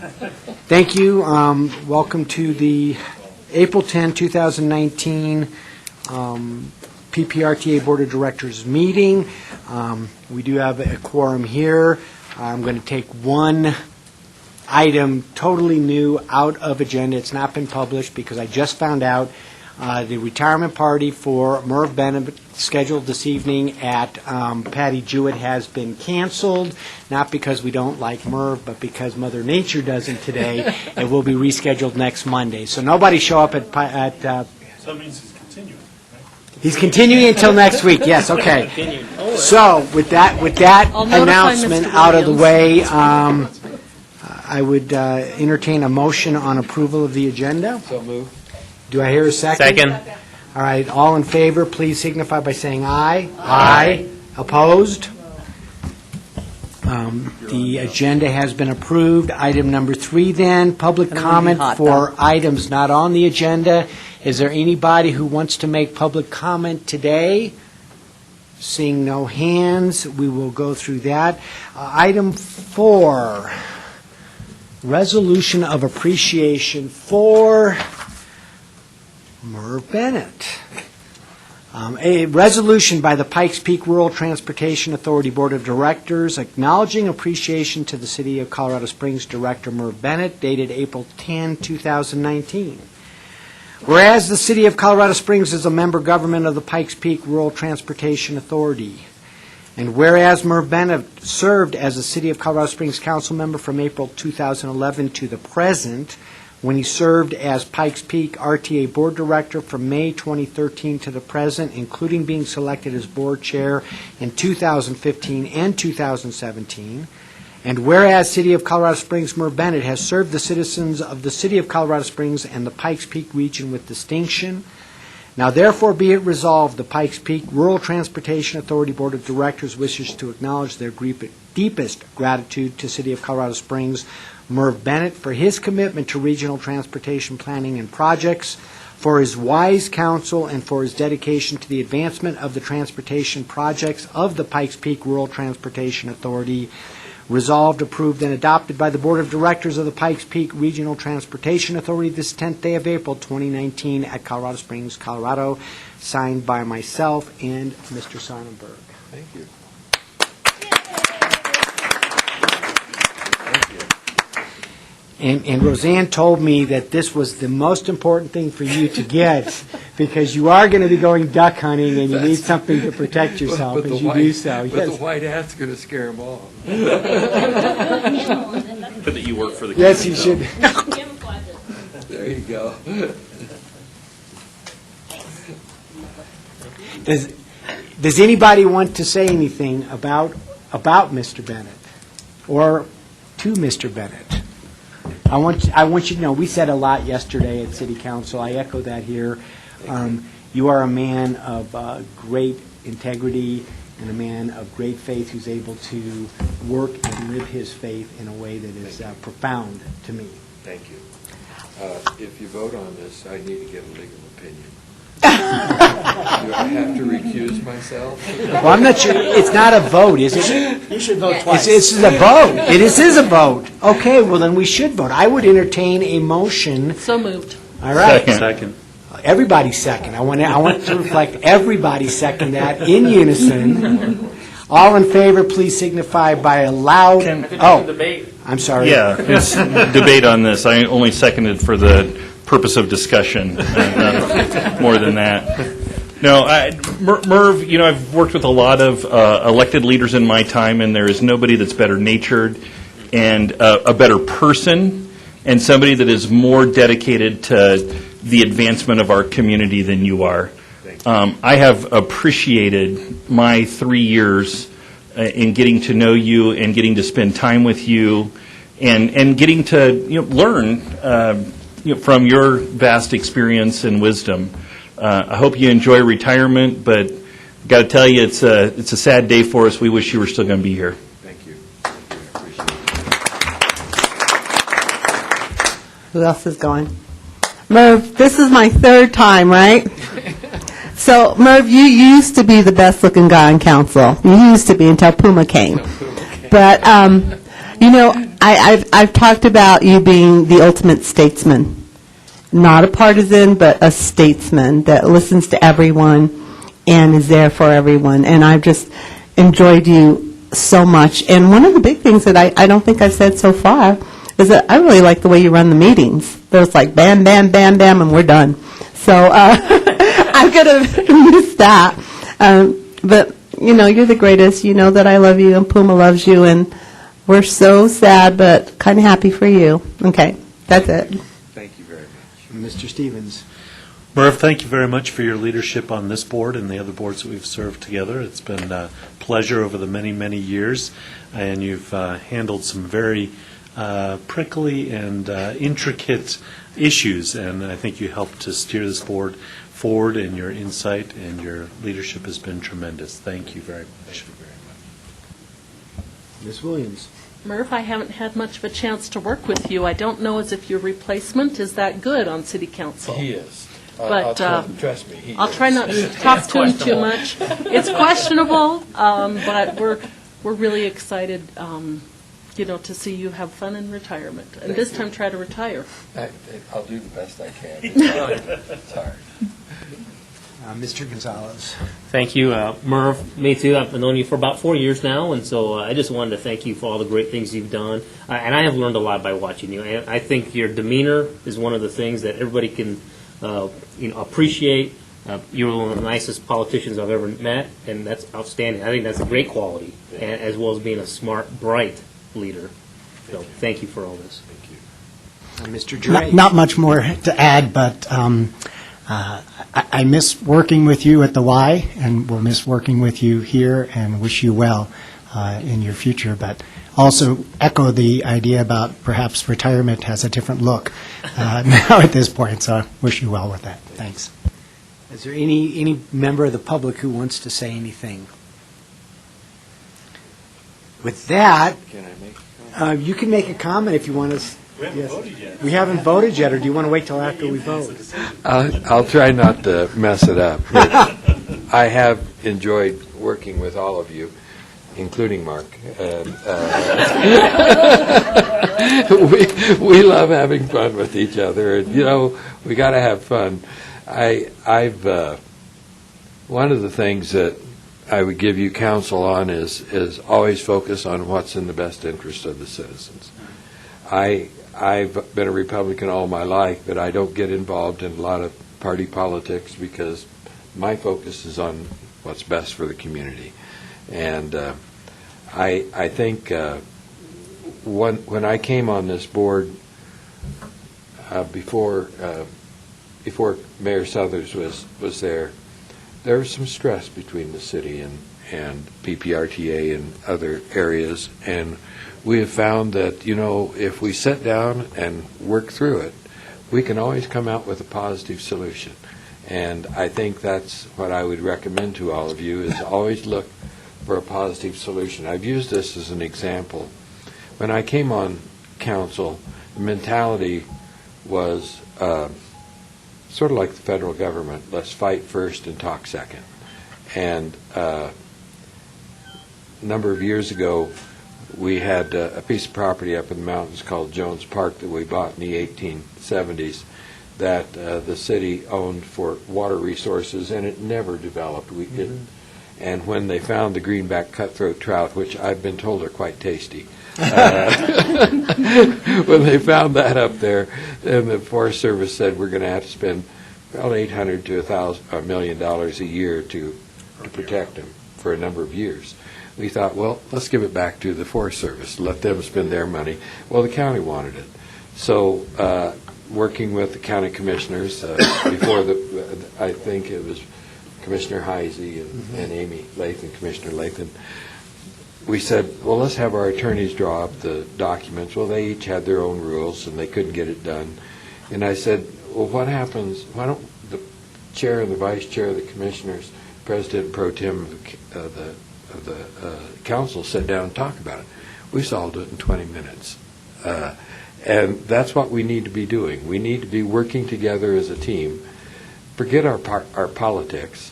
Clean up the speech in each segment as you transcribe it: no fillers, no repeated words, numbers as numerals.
Thank you. Welcome to the April 10, 2019 PPRTA Board of Directors meeting. We do have a quorum here. I'm going to take one item totally new out of agenda. It's not been published because I just found out the retirement party for Merv Bennett scheduled this evening at Patty Jewett has been canceled, not because we don't like Merv, but because Mother Nature doesn't today. It will be rescheduled next Monday. So nobody show up at So that means he's continuing, right? he's continuing until next week. Yes, okay. So with that announcement out of the way, I would entertain a motion on approval of the agenda. So moved. Do I hear a second? Second. All right, all in favor, please signify by saying aye. Aye. Opposed? The agenda has been approved. Item number 3 then, public comment for items not on the agenda. Is there anybody who wants to make public comment today? Seeing no hands, we will go through that. Item 4, resolution of appreciation for Merv Bennett. A resolution by the Pikes Peak Rural Transportation Authority Board of Directors acknowledging appreciation to the City of Colorado Springs Director Merv Bennett, dated April 10, 2019. Whereas the City of Colorado Springs is a member government of the Pikes Peak Rural Transportation Authority, and whereas Merv Bennett served as a City of Colorado Springs council member from April 2011 to the present, when he served as Pikes Peak RTA Board Director from May 2013 to the present, including being selected as Board Chair in 2015 and 2017. And whereas City of Colorado Springs Merv Bennett has served the citizens of the City of Colorado Springs and the Pikes Peak region with distinction, now therefore be it resolved, the Pikes Peak Rural Transportation Authority Board of Directors wishes to acknowledge their deepest gratitude to City of Colorado Springs Merv Bennett for his commitment to regional transportation planning and projects, for his wise counsel, and for his dedication to the advancement of the transportation projects of the Pikes Peak Rural Transportation Authority. Resolved, approved, and adopted by the Board of Directors of the Pikes Peak Regional Transportation Authority this 10th day of April 2019 at Colorado Springs, Colorado, signed by myself and Mr. Sonnenberg. Thank you. And Roseanne told me that this was the most important thing for you to get because you are going to be going duck hunting and you need something to protect yourself as you do so. But the white hat's going to scare them off. But that you work for the Yes, you should. There you go. Does anybody want to say anything about Mr. Bennett or to Mr. Bennett? I want you to know, we said a lot yesterday at City Council. I echo that here. You are a man of great integrity and a man of great faith who's able to work and live his faith in a way that is profound to me. Thank you. If you vote on this, I need to get a legal opinion. Do I have to recuse myself? Well, I'm not sure. It's not a vote, is it? You should vote twice. This is a vote. It is a vote. Okay, well, then we should vote. I would entertain a motion. So moved. All right. Second. Everybody second. I want to reflect everybody second that in unison. All in favor, please signify by a loud. Debate. I'm sorry. Yeah, it's debate on this. I only seconded for the purpose of discussion, more than that. No, Merv, I've worked with a lot of elected leaders in my time, and there is nobody that's better natured and a better person and somebody that is more dedicated to the advancement of our community than you are. I have appreciated my 3 years in getting to know you and getting to spend time with you and getting to learn from your vast experience and wisdom. I hope you enjoy retirement, but I've got to tell you, it's a sad day for us. We wish you were still going to be here. Thank you. I appreciate it. Who else is going? Merv, this is my 3rd time, right? So, Merv, you used to be the best-looking guy on council. You used to be until Puma came. But, I've talked about you being the ultimate statesman, not a partisan, but a statesman that listens to everyone and is there for everyone. And I've just enjoyed you so much. And one of the big things that I don't think I've said so far is that I really like the way you run the meetings. There's like bam, bam, bam, bam, and we're done. So I'm going to miss that. But, you're the greatest. You know that I love you, and Puma loves you, and we're so sad, but kind of happy for you. Okay, that's it. Thank you very much. Mr. Stevens. Merv, thank you very much for your leadership on this board and the other boards that we've served together. It's been a pleasure over the many, many years, and you've handled some very prickly and intricate issues, and I think you helped to steer this board forward, and your insight and your leadership has been tremendous. Thank you very much. Ms. Williams. Murph, I haven't had much of a chance to work with you. I don't know as if your replacement is that good on city council. He is. But Trust me, he I'll is. try not to talk to him too much. It's questionable, but we're really excited, to see you have fun in retirement. And this time, try to retire. I'll do the best I can. It's hard. Mr. Gonzalez. Thank you, Merv. Me too. I've known you for about 4 years now, and so I just wanted to thank you for all the great things you've done. And I have learned a lot by watching you. And I think your demeanor is one of the things that everybody can, appreciate. You're one of the nicest politicians I've ever met, and that's outstanding. I think that's a great quality, and, as well as being a smart, bright leader. So thank you for all this. Thank you. Mr. Dre. Not much more to add, but I miss working with you at the Y, and will miss working with you here, and wish you well in your future. But also echo the idea about perhaps retirement has a different look now at this point, so I wish you well with that. Thanks. Is there any member of the public who wants to say anything? With that, Can I make a comment? you can make a comment if you want to. We haven't Yes. voted yet. We haven't voted yet, or do you want to wait till after we It's vote? a decision. I'll try not to mess it up. But I have enjoyed working with all of you, including Mark. And, we love having fun with each other, and we got to have fun. I've one of the things that I would give you counsel on is always focus on what's in the best interest of the citizens. I've been a Republican all my life, but I don't get involved in a lot of party politics because my focus is on what's best for the community. And I think when I came on this board before Mayor Southers was there was some stress between the city and PPRTA and other areas, and we have found that, if we sit down and work through it, we can always come out with a positive solution. And I think that's what I would recommend to all of you, is always look for a positive solution. I've used this as an example. When I came on council, the mentality was sort of like the federal government. Let's fight first and talk second. And a number of years ago, we had a piece of property up in the mountains called Jones Park that we bought in the 1870s that the city owned for water resources, and it never developed. And when they found the greenback cutthroat trout, which I've been told are quite tasty, when they found that up there, and the Forest Service said we're going to have to spend about $800 to $1 million a year to protect them for a number of years. We thought, well, let's give it back to the Forest Service, let them spend their money. Well, the county wanted it. So working with the county commissioners, before I think it was Commissioner Heisey and Amy Lathan, Commissioner Lathan, we said, well, let's have our attorneys draw up the documents. Well, they each had their own rules, and they couldn't get it done. And I said, well, what happens, why don't the chair and the vice chair of the commissioners, president pro tem of the council, sit down and talk about it? We solved it in 20 minutes. And that's what we need to be doing. We need to be working together as a team. Forget our politics.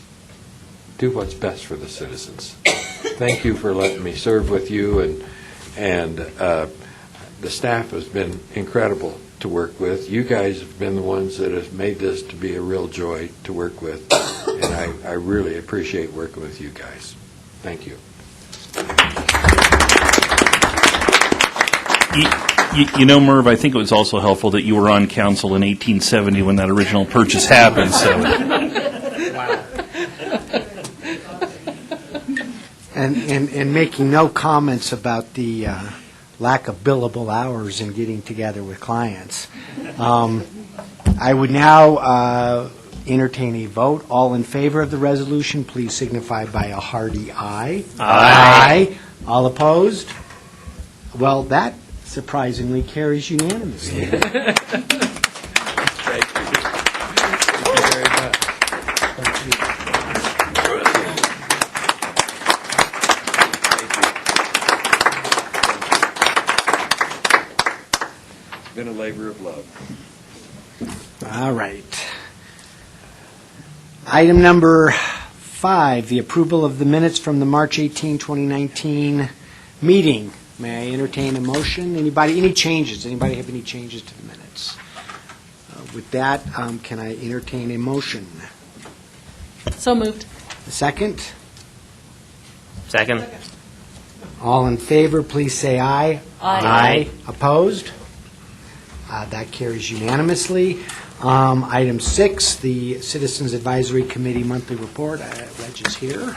Do what's best for the citizens. Thank you for letting me serve with you, and the staff has been incredible to work with. You guys have been the ones that have made this to be a real joy to work with, and I really appreciate working with you guys. Thank you. You know, Merv, I think it was also helpful that you were on council in 1870 when that original purchase happened, so. And making no comments about the lack of billable hours in getting together with clients. I would now entertain a vote. All in favor of the resolution, please signify by a hearty aye. Aye. All opposed? Well, that surprisingly carries unanimously. Been a labor of love. All right. Item number 5, the approval of the minutes from the March 18, 2019 meeting. May I entertain a motion? Anybody, any changes? Anybody have any changes to the minutes? With that, can I entertain a motion? So moved. A second? Second. All in favor, please say aye. Aye. Opposed? That carries unanimously. Item 6, the Citizens Advisory Committee monthly report. Reg is here.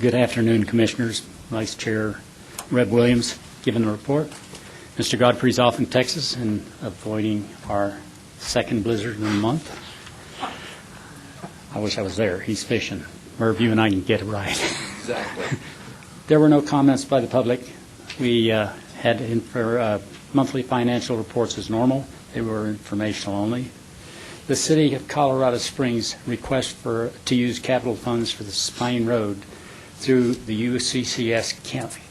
Good afternoon, Commissioners. Vice Chair Reb Williams giving the report. Mr. Godfrey's off in Texas and avoiding our second blizzard in the month. I wish I was there. He's fishing. Merv, you and I can get it right. Exactly. There were no comments by the public. We had in for monthly financial reports as normal. They were informational only. The City of Colorado Springs request to use capital funds for the Spine Road through the UCCS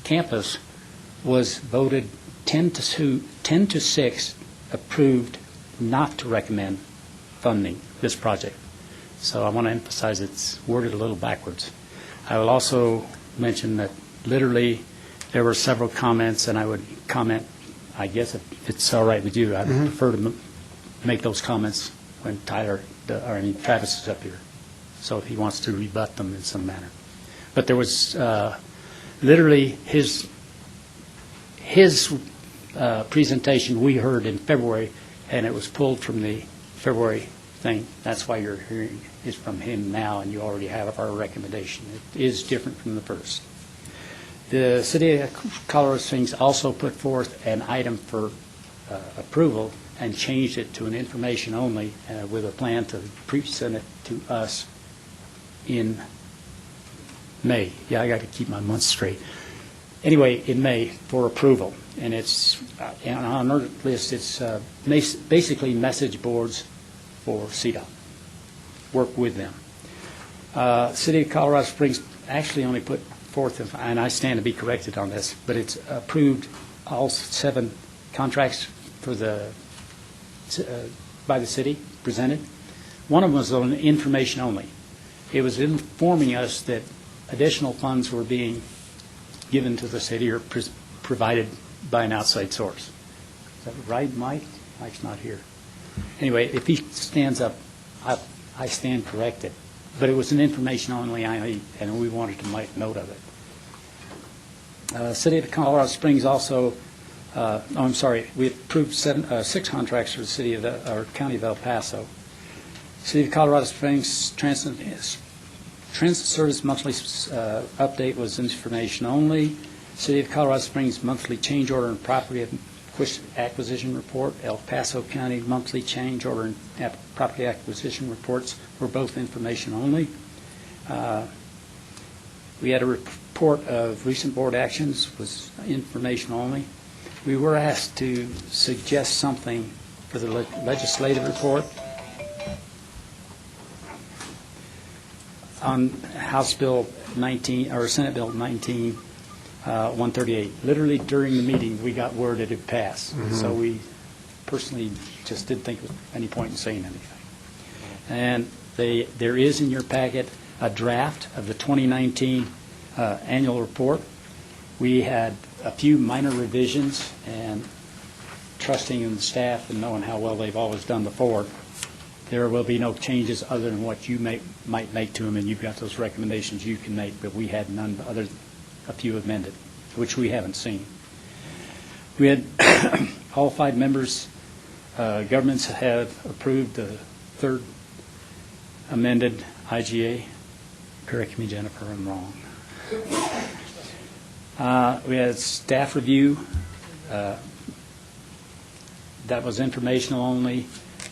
campus was voted 10 to 6 approved not to recommend funding this project. So I want to emphasize it's worded a little backwards. I will also mention that literally there were several comments, and I would comment, I guess if it's all right with you, I'd prefer to make those comments when Travis is up here, so if he wants to rebut them in some manner. But there was literally his presentation we heard in February, and it was pulled from the February thing. That's why you're hearing is from him now, and you already have our recommendation. It is different from the first. The City of Colorado Springs also put forth an item for approval and changed it to an information only with a plan to present it to us in May. Yeah, I got to keep my months straight. Anyway, in May for approval. And it's on our list, it's basically message boards for CDOT. Work with them. City of Colorado Springs actually only put forth, and I stand to be corrected on this, but it's approved all 7 contracts for by the city presented. One of them was on information only. It was informing us that additional funds were being given to the city or provided by an outside source. Is that right, Mike? Mike's not here. Anyway, if he stands up, I stand corrected. But it was an information only, and we wanted to make note of it. City of Colorado Springs also, we approved 6 contracts for the city of or county of El Paso. City of Colorado Springs Transit Service monthly update was information only. City of Colorado Springs monthly change order and property acquisition report. El Paso County monthly change order and property acquisition reports were both information only. We had a report of recent board actions, was information only. We were asked to suggest something for the legislative report on House Bill 19, or Senate Bill 19, 138. Literally during the meeting, we got word it had passed. So we personally just didn't think there was any point in saying anything. And there is in your packet a draft of the 2019 annual report. We had a few minor revisions, and trusting in the staff and knowing how well they've always done before, there will be no changes other than what you might make to them, and you've got those recommendations you can make, but we had none other, a few amended, which we haven't seen. We had all 5 members, governments have approved the 3rd amended IGA. Correct me, Jennifer, I'm wrong. We had staff review. That was informational only.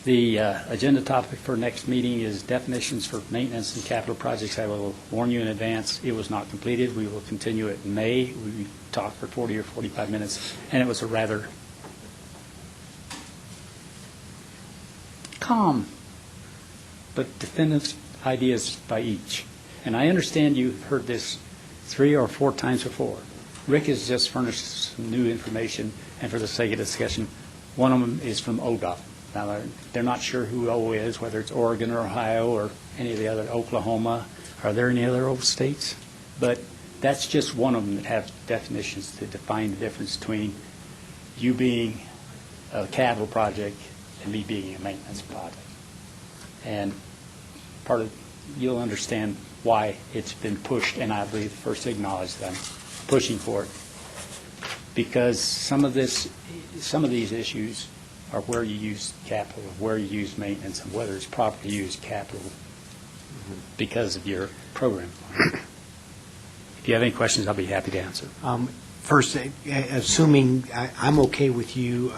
The agenda topic for next meeting is definitions for maintenance and capital projects. I will warn you in advance, it was not completed. We will continue it in May. We talked for 40 or 45 minutes, and it was a rather calm but definitive ideas by each. And I understand you've heard this 3 or 4 times before. Rick has just furnished some new information, and for the sake of discussion, one of them is from ODOT. Now, they're not sure who O is, whether it's Oregon or Ohio or any of the other, Oklahoma. Are there any other old states? But that's just one of them that have definitions to define the difference between you being a capital project and me being a maintenance project. And part of, you'll understand why it's been pushed, and I believe first acknowledge them pushing for it. Because some of these issues are where you use capital, where you use maintenance, and whether it's properly used capital because of your program. If you have any questions, I'll be happy to answer. First, assuming I'm okay with you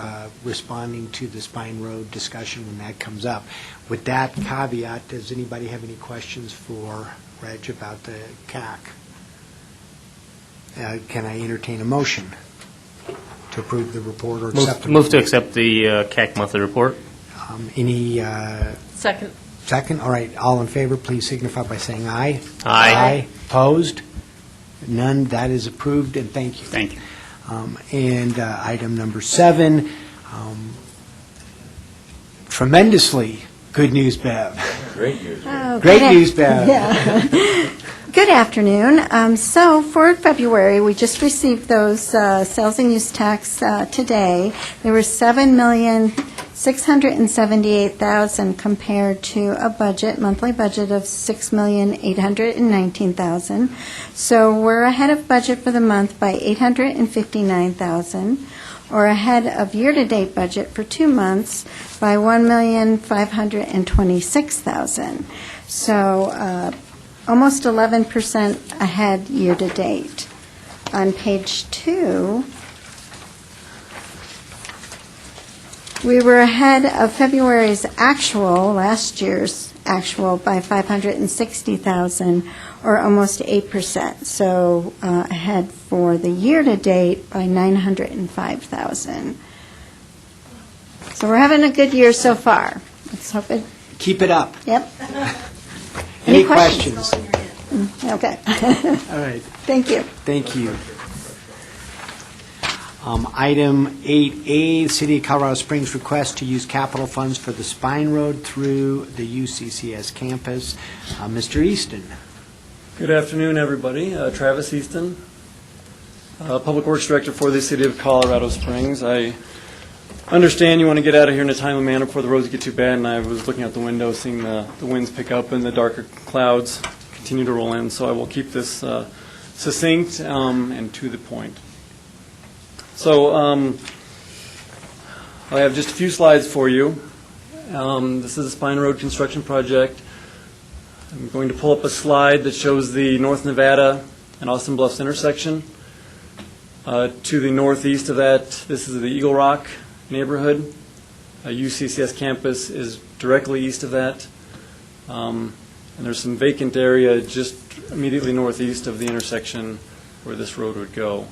responding to the Spine Road discussion when that comes up. With that caveat, does anybody have any questions for Reg about the CAC? Can I entertain a motion to approve the report or accept the Move to report? accept the CAC monthly report. Any Second. second? All right, all in favor, please signify by saying aye. Aye. Opposed? None. That is approved, and thank you. Thank you. And item number 7, tremendously good news, Bev. Great news. Oh, Great good news, Bev. Yeah. Good afternoon. So for February, we just received those sales and use tax today. There were $7,678,000 compared to a monthly budget of $6,819,000. So we're ahead of budget for the month by $859,000, or ahead of year-to-date budget for 2 months by $1,526,000. So almost 11% ahead year-to-date. On page 2, we were ahead of February's actual, last year's actual, by $560,000, or almost 8%. So ahead for the year-to-date by $905,000. So we're having a good year so far. Let's hope it. Keep it up. Yep. Any questions? Okay. All right. Thank you. Thank you. Item 8A, City of Colorado Springs request to use capital funds for the Spine Road through the UCCS campus. Mr. Easton. Good afternoon, everybody. Travis Easton, Public Works Director for the City of Colorado Springs. I understand you want to get out of here in a timely manner before the roads get too bad, and I was looking out the window, seeing the winds pick up and the darker clouds continue to roll in, so I will keep this succinct and to the point. So I have just a few slides for you. This is a Spine Road construction project. I'm going to pull up a slide that shows the North Nevada and Austin Bluffs intersection. To the northeast of that, this is the Eagle Rock neighborhood. UCCS campus is directly east of that. And there's some vacant area just immediately northeast of the intersection where this road would go.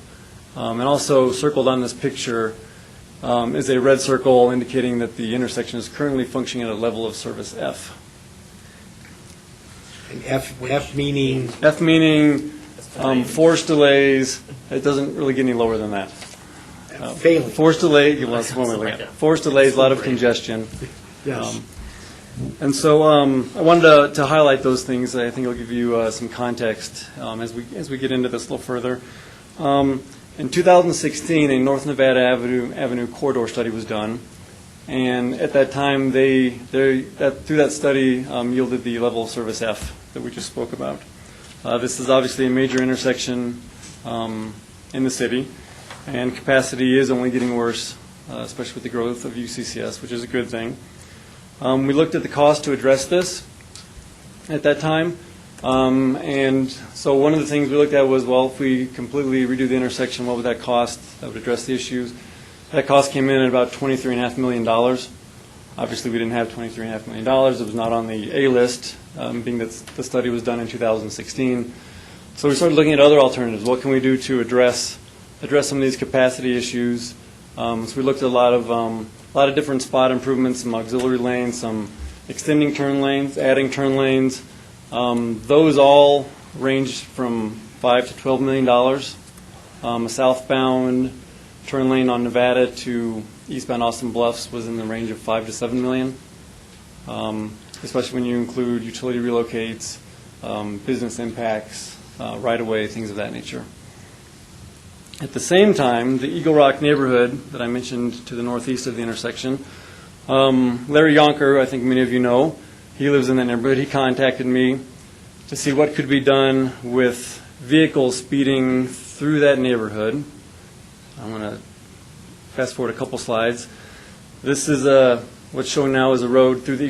And also circled on this picture is a red circle indicating that the intersection is currently functioning at a level of service F. And F meaning? F meaning force delays. It doesn't really get any lower than that. Failing. Forced delays, well, that's one way to look at it. Forced delays, a lot of congestion. Yes. And so I wanted to highlight those things. I think it'll give you some context as we get into this a little further. In 2016, a North Nevada Avenue corridor study was done, and at that time, through that study yielded the level of service F that we just spoke about. This is obviously a major intersection in the city, and capacity is only getting worse, especially with the growth of UCCS, which is a good thing. We looked at the cost to address this at that time, and so one of the things we looked at was, well, if we completely redo the intersection, what would that cost? That would address the issues. That cost came in at about $23.5 million. Obviously, we didn't have $23.5 million. It was not on the A list, being that the study was done in 2016. So we started looking at other alternatives. What can we do to address some of these capacity issues? So we looked at a lot of different spot improvements, some auxiliary lanes, some extending turn lanes, adding turn lanes. Those all ranged from $5 to $12 million. A southbound turn lane on Nevada to eastbound Austin Bluffs was in the range of $5 to $7 million, especially when you include utility relocates, business impacts, right-of-way, things of that nature. At the same time, the Eagle Rock neighborhood that I mentioned to the northeast of the intersection, Larry Yonker, I think many of you know, he lives in that neighborhood. He contacted me to see what could be done with vehicles speeding through that neighborhood. I'm going to fast forward a couple slides. This is what's shown now is a road through the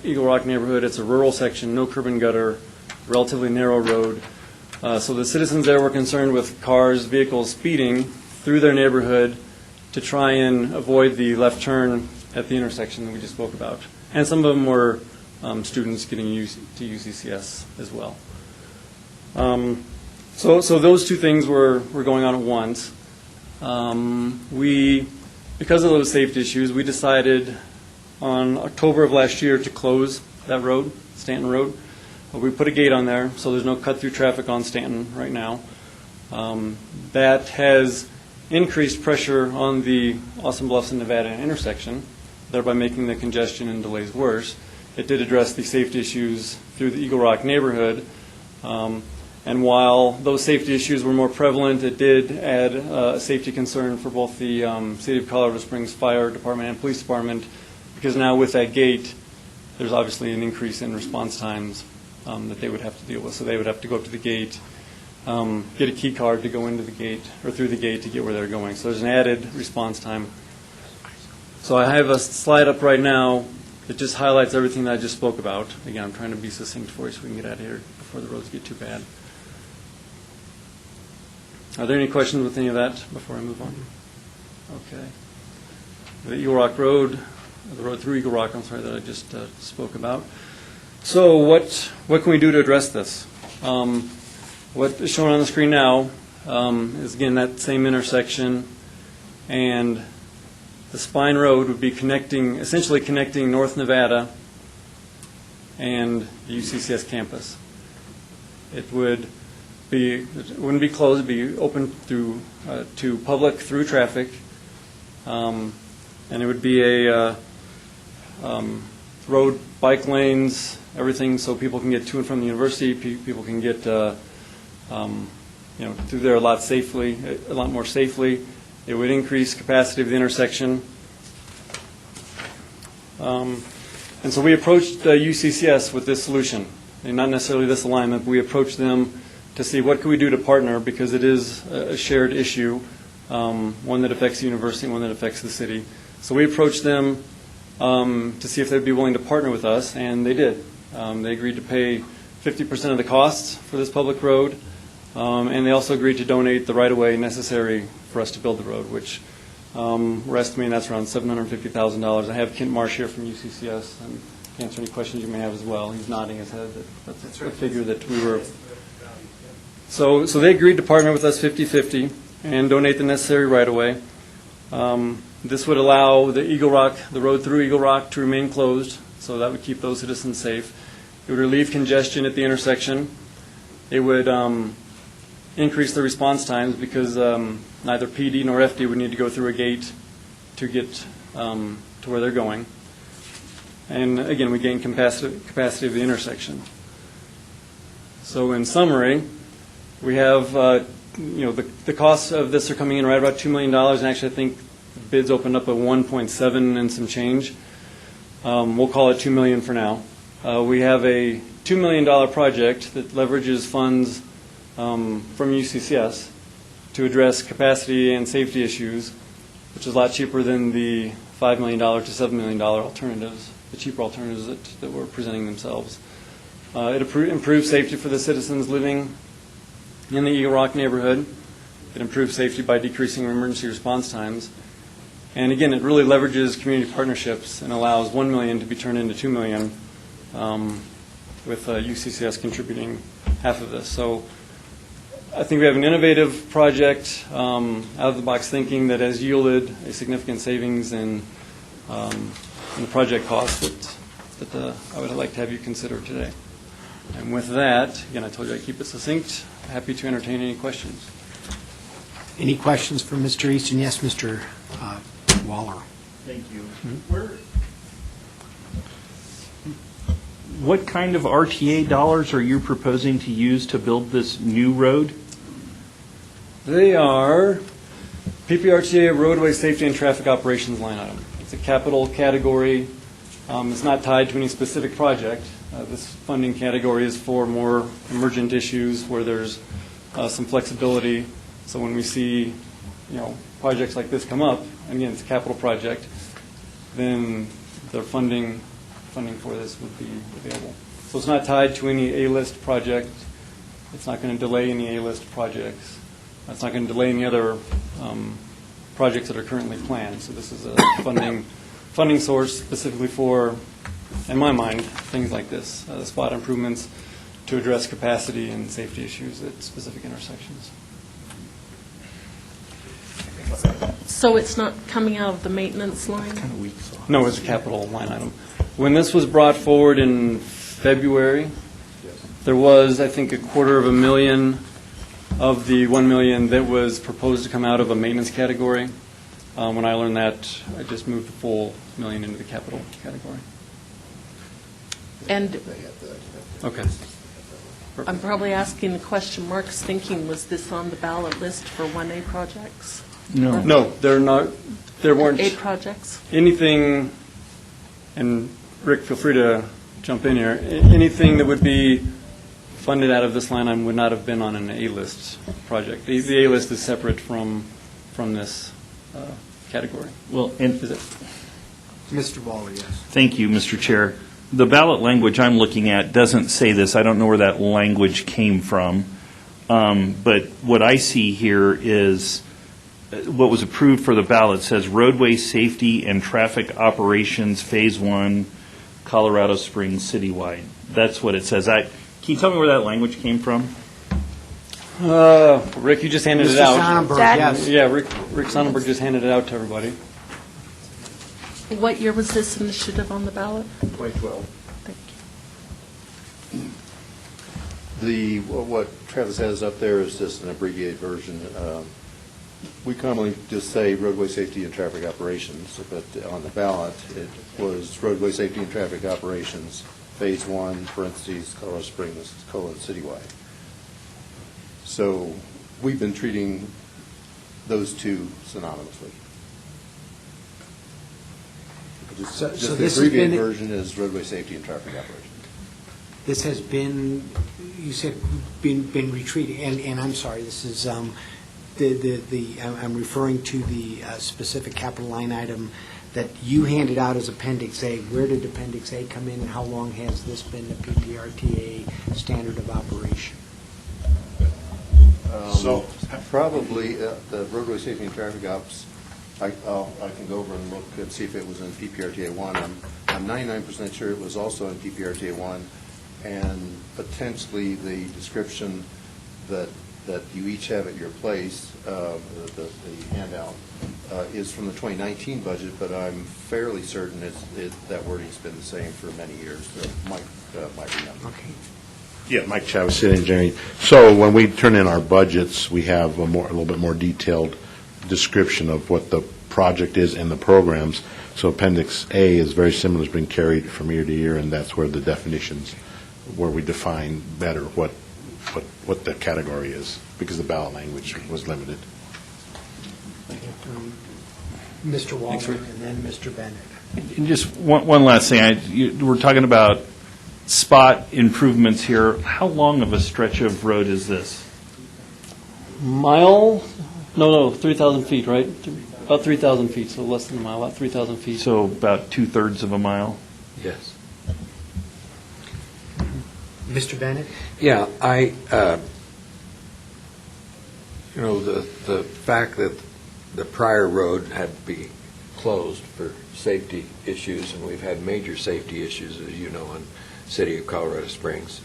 Eagle Rock neighborhood. It's a rural section, no curb and gutter, relatively narrow road. So the citizens there were concerned with vehicles speeding through their neighborhood to try and avoid the left turn at the intersection that we just spoke about. And some of them were students getting to UCCS as well. So those two things were going on at once. Because of those safety issues, we decided on October of last year to close that road, Stanton Road. We put a gate on there, so there's no cut-through traffic on Stanton right now. That has increased pressure on the Austin Bluffs and Nevada intersection, thereby making the congestion and delays worse. It did address the safety issues through the Eagle Rock neighborhood. And while those safety issues were more prevalent, it did add a safety concern for both the City of Colorado Springs Fire Department and Police Department, because now with that gate, there's obviously an increase in response times that they would have to deal with. So they would have to go up to the gate, get a key card to go into the gate or through the gate to get where they're going. So there's an added response time. So I have a slide up right now that just highlights everything that I just spoke about. Again, I'm trying to be succinct for you so we can get out of here before the roads get too bad. Are there any questions with any of that before I move on? Okay. The Eagle Rock Road, the road through Eagle Rock, I'm sorry, that I just spoke about. So what can we do to address this? What is shown on the screen now is, again, that same intersection, and the Spine Road would be essentially connecting North Nevada and the UCCS campus. It wouldn't be closed, it would be open to public through traffic, and it would be a road, bike lanes, everything, so people can get to and from the university. People can get through there a lot more safely. It would increase capacity of the intersection. And so we approached UCCS with this solution, and not necessarily this alignment, but we approached them to see what could we do to partner, because it is a shared issue, one that affects the university and one that affects the city. So we approached them to see if they'd be willing to partner with us, and they did. They agreed to pay 50% of the costs for this public road, and they also agreed to donate the right-of-way necessary for us to build the road, which we're estimating that's around $750,000. I have Kent Marsh here from UCCS, and can answer any questions you may have as well. He's nodding his head. That's the figure that we were. So they agreed to partner with us 50-50 and donate the necessary right-of-way. This would allow the road through Eagle Rock to remain closed, so that would keep those citizens safe. It would relieve congestion at the intersection. It would increase the response times because neither PD nor FD would need to go through a gate to get to where they're going. And again, we gain capacity of the intersection. So in summary, we have, the costs of this are coming in right about $2 million, and actually I think the bids opened up at 1.7 and some change. We'll call it $2 million for now. We have a $2 million project that leverages funds from UCCS to address capacity and safety issues, which is a lot cheaper than the $5 million to $7 million alternatives, the cheaper alternatives that were presenting themselves. It improves safety for the citizens living in the Eagle Rock neighborhood. It improves safety by decreasing emergency response times. And again, it really leverages community partnerships and allows $1 million to be turned into $2 million, with UCCS contributing half of this. So I think we have an innovative project, out-of-the-box thinking that has yielded a significant savings in the project cost that I would like to have you consider today. And with that, again, I told you I'd keep it succinct. Happy to entertain any questions. Any questions for Mr. Easton? Yes, Mr. Waller. Thank you. What kind of RTA dollars are you proposing to use to build this new road? They are PPRTA Roadway Safety and Traffic Operations line item. It's a capital category. It's not tied to any specific project. This funding category is for more emergent issues where there's some flexibility. So when we see, projects like this come up, and again, it's a capital project, then the funding for this would be available. So it's not tied to any A-list project. It's not going to delay any A-list projects. It's not going to delay any other projects that are currently planned. So this is a funding source specifically for, in my mind, things like this, spot improvements to address capacity and safety issues at specific intersections. So it's not coming out of the maintenance line? No, it's a capital line item. When this was brought forward in February, there was, I think, $250,000 of the $1 million that was proposed to come out of a maintenance category. When I learned that, I just moved the full $1 million into the capital category. And Okay. I'm probably asking the question Mark's thinking, was this on the ballot list for 1A projects? No. No, they're not. There weren't 8 projects? anything, and Rick, feel free to jump in here. Anything that would be funded out of this line item would not have been on an A-list project. The A-list is separate from this category. Well, and Is it? Mr. Waller, yes. thank you, Mr. Chair. The ballot language I'm looking at doesn't say this. I don't know where that language came from. But what I see here is what was approved for the ballot says roadway safety and traffic operations phase 1, Colorado Springs citywide. That's what it says. Can you tell me where that language came from? Rick, you just handed Mr. it out. Sonnenberg, yes. Yeah, Rick Sonnenberg just handed it out to everybody. What year was this initiative on the ballot? 2012. Thank you. What Travis has up there is just an abbreviated version. We commonly just say roadway safety and traffic operations, but on the ballot, it was roadway safety and traffic operations, phase 1, parentheses, Colorado Springs, citywide. So we've been treating those two synonymously. So Just the this has abbreviated been- version is roadway safety and traffic operations. This has been, you said, been retreated, and I'm sorry, this is, I'm referring to the specific capital line item that you handed out as Appendix A. Where did Appendix A come in, and how long has this been the PPRTA standard of operation? Probably the roadway safety and traffic ops, I can go over and look and see if it was in PPRTA 1. I'm 99% sure it was also in PPRTA 1, and potentially the description that you each have at your place, the handout, is from the 2019 budget, but I'm fairly certain that wording's been the same for many years. So Mike might remember. Okay. Yeah, Mike Chavez, City Engineering. So when we turn in our budgets, we have a little bit more detailed description of what the project is and the programs. So Appendix A is very similar, it's been carried from year to year, and that's where the definitions, where we define better what the category is, because the ballot language was limited. Mr. Waldron and then Mr. Bennett. And just one last thing. We're talking about spot improvements here. How long of a stretch of road is this? Mile? No, 3,000 feet, right? About 3,000 feet, so less than a mile, about 3,000 feet. So about 2/3 of a mile? Yes. Mr. Bennett? Yeah, the fact that the prior road had to be closed for safety issues, and we've had major safety issues, as you know, in the city of Colorado Springs.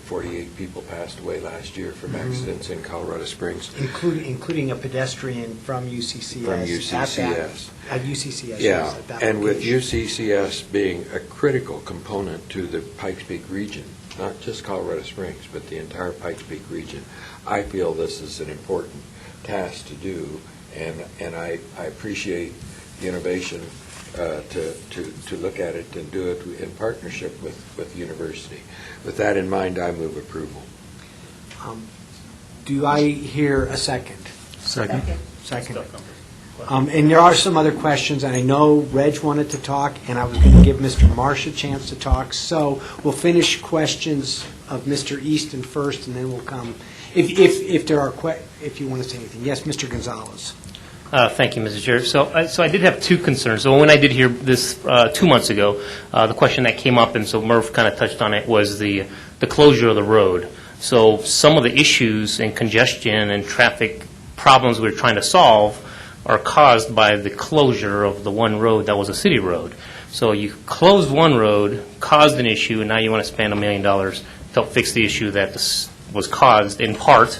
48 people passed away last year from accidents in Colorado Springs. Including a pedestrian from UCCS. From UCCS. At UCCS. Yeah, yes, at that and with location. UCCS being a critical component to the Pikes Peak region, not just Colorado Springs, but the entire Pikes Peak region, I feel this is an important task to do, and I appreciate the innovation to look at it and do it in partnership with the university. With that in mind, I move approval. Do I hear a second? Second. Second. And there are some other questions, and I know Reg wanted to talk, and I was going to give Mr. Marsh a chance to talk, so we'll finish questions of Mr. Easton first, and then we'll come, if there are, if you want to say anything. Yes, Mr. Gonzalez. Thank you, Mr. Chair. So I did have two concerns. So when I did hear this 2 months ago, the question that came up, and so Murph kind of touched on it, was the closure of the road. So some of the issues and congestion and traffic problems we're trying to solve are caused by the closure of the one road that was a city road. So you closed one road, caused an issue, and now you want to spend $1 million to help fix the issue that was caused in part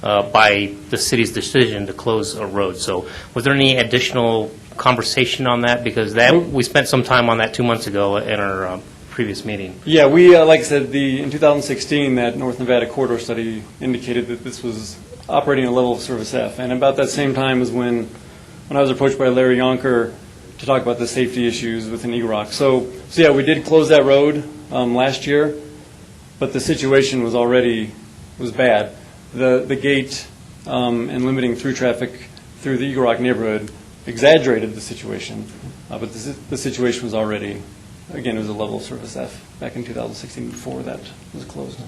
by the city's decision to close a road. So was there any additional conversation on that? Because we spent some time on that 2 months ago in our previous meeting. Yeah, we, like I said, in 2016, that North Nevada corridor study indicated that this was operating at a level of service F. And about that same time was when I was approached by Larry Yonker to talk about the safety issues within Eagle Rock. So yeah, we did close that road last year, but the situation was bad. The gate and limiting through traffic through the Eagle Rock neighborhood exaggerated the situation, but the situation was already, again, it was a level of service F back in 2016 before that was closed.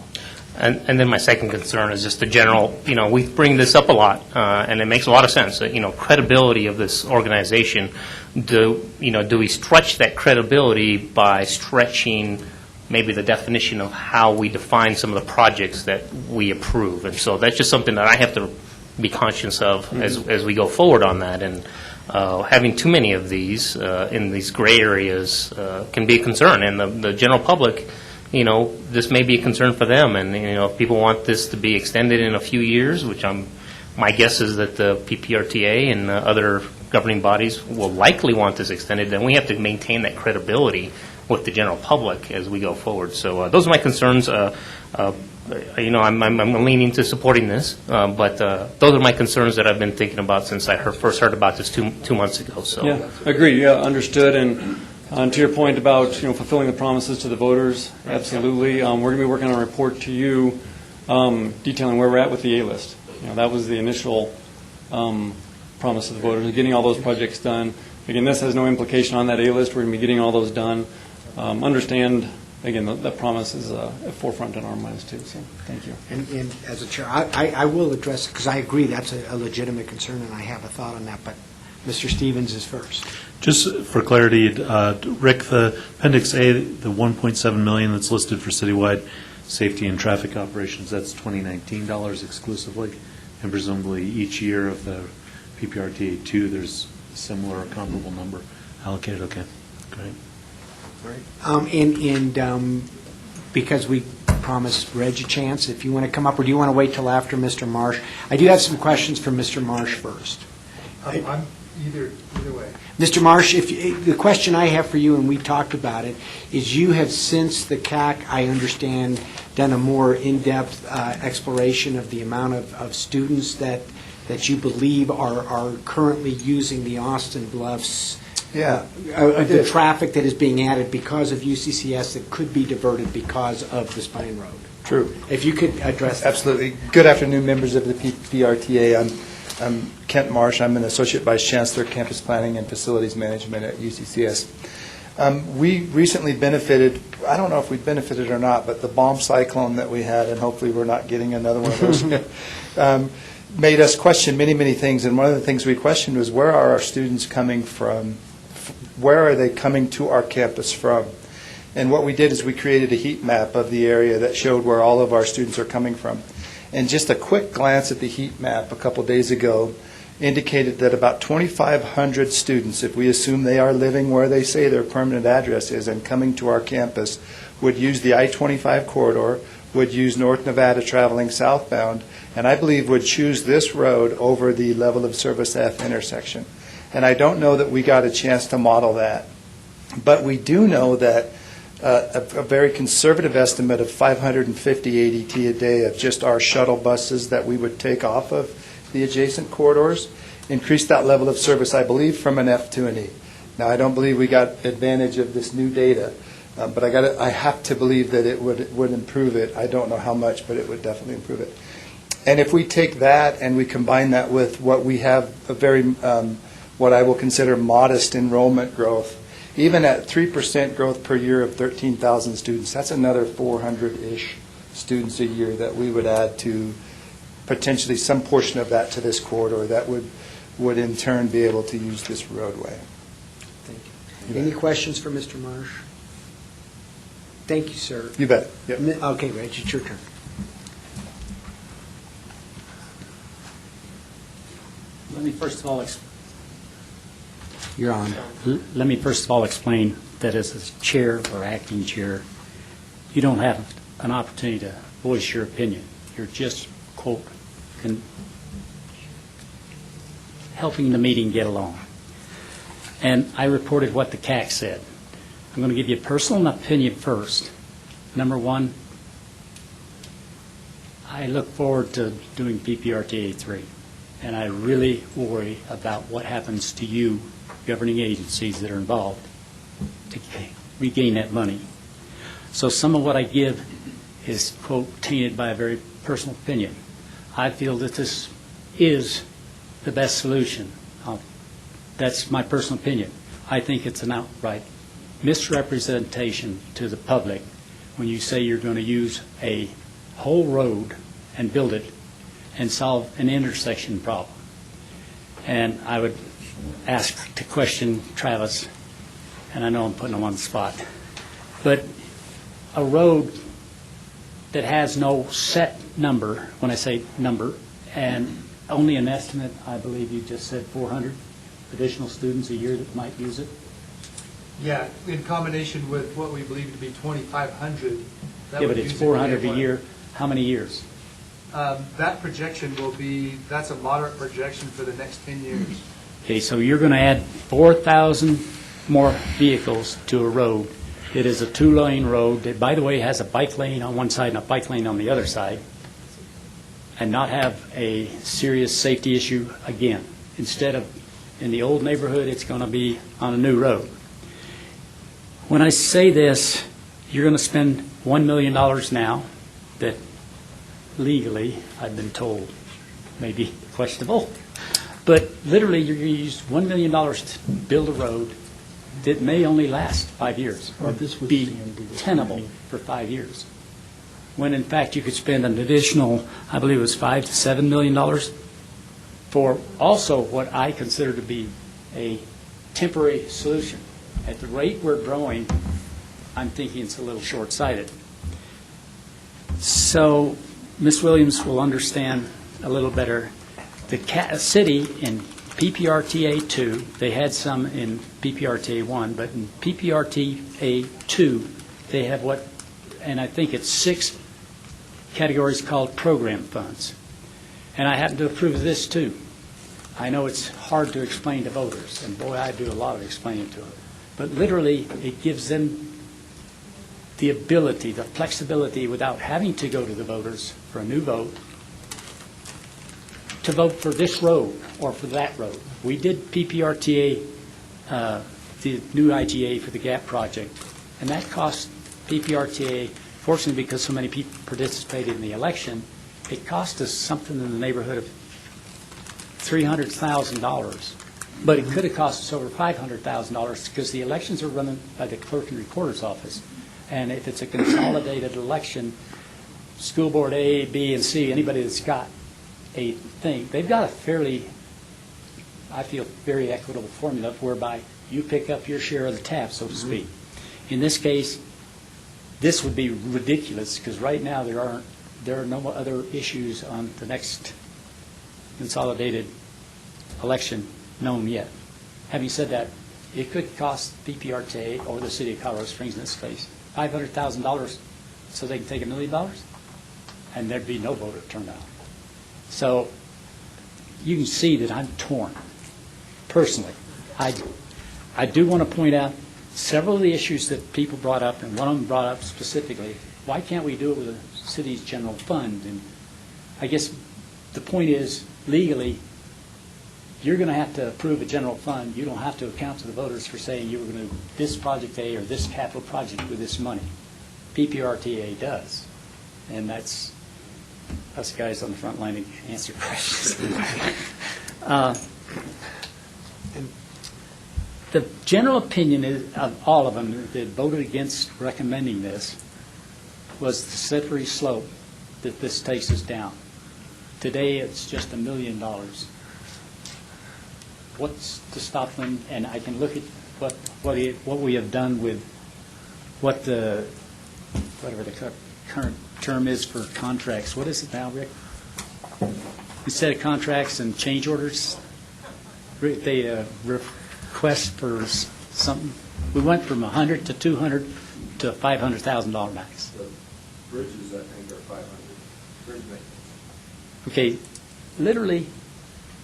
And then my second concern is just the general, we bring this up a lot, and it makes a lot of sense, credibility of this organization. Do we stretch that credibility by stretching maybe the definition of how we define some of the projects that we approve? And so that's just something that I have to be conscious of as we go forward on that. And having too many of these in these gray areas can be a concern. And the general public, this may be a concern for them. And, if people want this to be extended in a few years, which my guess is that the PPRTA and other governing bodies will likely want this extended, then we have to maintain that credibility with the general public as we go forward. So those are my concerns. I'm leaning to supporting this, but those are my concerns that I've been thinking about since I first heard about this two months ago. So yeah, agreed. Yeah, understood. And to your point about fulfilling the promises to the voters, absolutely. We're going to be working on a report to you detailing where we're at with the A-list. That was the initial promise to the voters, getting all those projects done. Again, this has no implication on that A-list. We're going to be getting all those done. Understand, again, that promise is a forefront in our minds, too. So thank you. And as a chair, I will address it, because I agree that's a legitimate concern, and I have a thought on that, but Mr. Stevens is first. Just for clarity, Rick, the Appendix A, the $1.7 million that's listed for citywide safety and traffic operations, that's 2019 dollars exclusively, and presumably each year of the PPRTA 2, there's a similar or comparable number allocated. Okay, great. All right. And because we promised Reg a chance, if you want to come up, or do you want to wait till after Mr. Marsh? I do have some questions for Mr. Marsh first. Either way. Mr. Marsh, the question I have for you, and we talked about it, is you have since the CAC, I understand, done a more in-depth exploration of the amount of students that you believe are currently using the Austin Bluffs, the traffic that is being added because of UCCS that could be diverted because of the Spine Road. True. If you could address that. Absolutely. Good afternoon, members of the PPRTA. I'm Kent Marsh. I'm an Associate Vice Chancellor, Campus Planning and Facilities Management at UCCS. We recently benefited, I don't know if we benefited or not, but the bomb cyclone that we had, and hopefully we're not getting another one of those, made us question many, many things. And one of the things we questioned was, where are our students coming from? Where are they coming to our campus from? And what we did is we created a heat map of the area that showed where all of our students are coming from. And just a quick glance at the heat map a couple days ago indicated that about 2,500 students, if we assume they are living where they say their permanent address is and coming to our campus, would use the I-25 corridor, would use North Nevada traveling southbound, and I believe would choose this road over the level of service F intersection. And I don't know that we got a chance to model that. But we do know that a very conservative estimate of 550 ADT a day of just our shuttle buses that we would take off of the adjacent corridors increased that level of service, I believe, from an F to an E. Now, I don't believe we got advantage of this new data, but I have to believe that it would improve it. I don't know how much, but it would definitely improve it. And if we take that and we combine that with what we have, a very, what I will consider modest enrollment growth, even at 3% growth per year of 13,000 students, that's another 400-ish students a year that we would add to potentially some portion of that to this corridor that would in turn be able to use this roadway. Thank you. Any questions for Mr. Marsh? Thank you, sir. You bet. Yep. Okay, Reg, it's your turn. Let me first of all You're on. Let me first of all explain that as a chair or acting chair, you don't have an opportunity to voice your opinion. You're just, quote, helping the meeting get along. And I reported what the CAC said. I'm going to give you a personal opinion first. Number one, I look forward to doing PPRTA 3, and I really worry about what happens to you governing agencies that are involved to regain that money. So some of what I give is, quote, tainted by a very personal opinion. I feel that this is the best solution. That's my personal opinion. I think it's an outright misrepresentation to the public when you say you're going to use a whole road and build it and solve an intersection problem. And I would ask to question Travis, and I know I'm putting him on the spot, but a road that has no set number, when I say number, and only an estimate, I believe you just said 400 additional students a year that might use it? Yeah, in combination with what we believe to be 2,500. Yeah, but it's 400 a year. How many years? That projection will be, that's a moderate projection for the next 10 years. Okay, so you're going to add 4,000 more vehicles to a road. It is a two-lane road that, by the way, has a bike lane on one side and a bike lane on the other side, and not have a serious safety issue again. Instead of in the old neighborhood, it's going to be on a new road. When I say this, you're going to spend $1 million now that legally, I've been told, may be questionable. But literally, you're going to use $1 million to build a road that may only last 5 years or be tenable for 5 years. When in fact you could spend an additional, I believe it was $5 to $7 million for also what I consider to be a temporary solution. At the rate we're growing, I'm thinking it's a little short-sighted. So Ms. Williams will understand a little better. The city in PPRTA 2, they had some in PPRTA 1, but in PPRTA 2, they have what, and I think it's 6 categories called program funds. And I happen to approve of this too. I know it's hard to explain to voters, and boy, I do a lot of explaining to them. But literally, it gives them the ability, the flexibility, without having to go to the voters for a new vote, to vote for this road or for that road. We did PPRTA, the new IGA for the GAP project, and that cost PPRTA, fortunately because so many people participated in the election, it cost us something in the neighborhood of $300,000. But it could have cost us over $500,000 because the elections are run by the clerk and recorder's office. And if it's a consolidated election, school board A, B, and C, anybody that's got a thing, they've got a fairly, I feel, very equitable formula whereby you pick up your share of the tab, so to speak. In this case, this would be ridiculous because right now there are no other issues on the next consolidated election known yet. Having said that, it could cost PPRTA or the city of Colorado Springs in this case $500,000 so they can take $1 million, and there'd be no voter turnout. So you can see that I'm torn. Personally, I do want to point out several of the issues that people brought up, and one of them brought up specifically, why can't we do it with the city's general fund? And I guess the point is, legally, you're going to have to approve a general fund. You don't have to account to the voters for saying you were going to do this project A or this capital project with this money. PPRTA does. And that's us guys on the front line to answer questions. The general opinion of all of them that voted against recommending this was the slippery slope that this takes us down. Today, it's just $1 million. What's to stop them? And I can look at what we have done with whatever the current term is for contracts. What is it now, Rick? Instead of contracts and change orders, they request for something. We went from 100 to 200 to $500,000 max. The bridges, I think, are 500. Bridge maintenance. Okay, literally,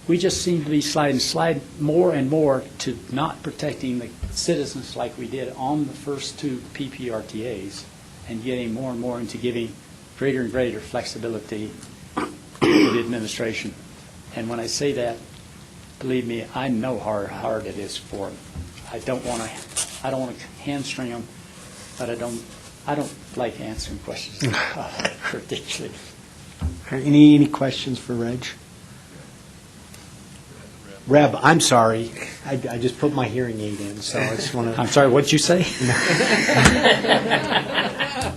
we just seem to be slide more and more to not protecting the citizens like we did on the first two PPRTAs and getting more and more into giving greater and greater flexibility to the administration. And when I say that, believe me, I know how hard it is for them. I don't want to hamstring them, but I don't like answering questions. Ridiculous. Any questions for Reg? Reb, I'm sorry. I just put my hearing aid in, so I just want to. I'm sorry. What did you say?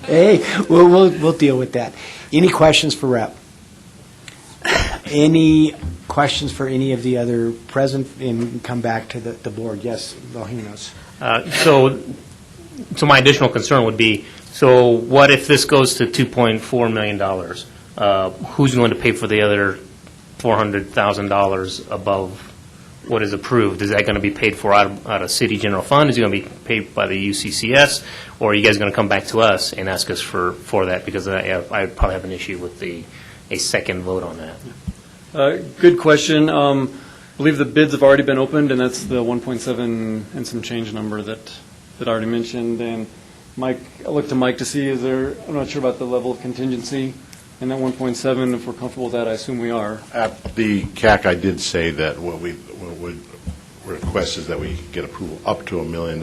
Hey, we'll deal with that. Any questions for Rep? Any questions for any of the other present? And come back to the board. Yes, Lohinos. So my additional concern would be, so what if this goes to $2.4 million? Who's going to pay for the other $400,000 above what is approved? Is that going to be paid for out of city general fund? Is it going to be paid by the UCCS? Or are you guys going to come back to us and ask us for that? Because I probably have an issue with a second vote on that. Good question. I believe the bids have already been opened, and that's the 1.7 and some change number that I already mentioned. And Mike, I looked to Mike to see, I'm not sure about the level of contingency in that 1.7. If we're comfortable with that, I assume we are. At the CAC, I did say that what we would request is that we get approval up to $1 million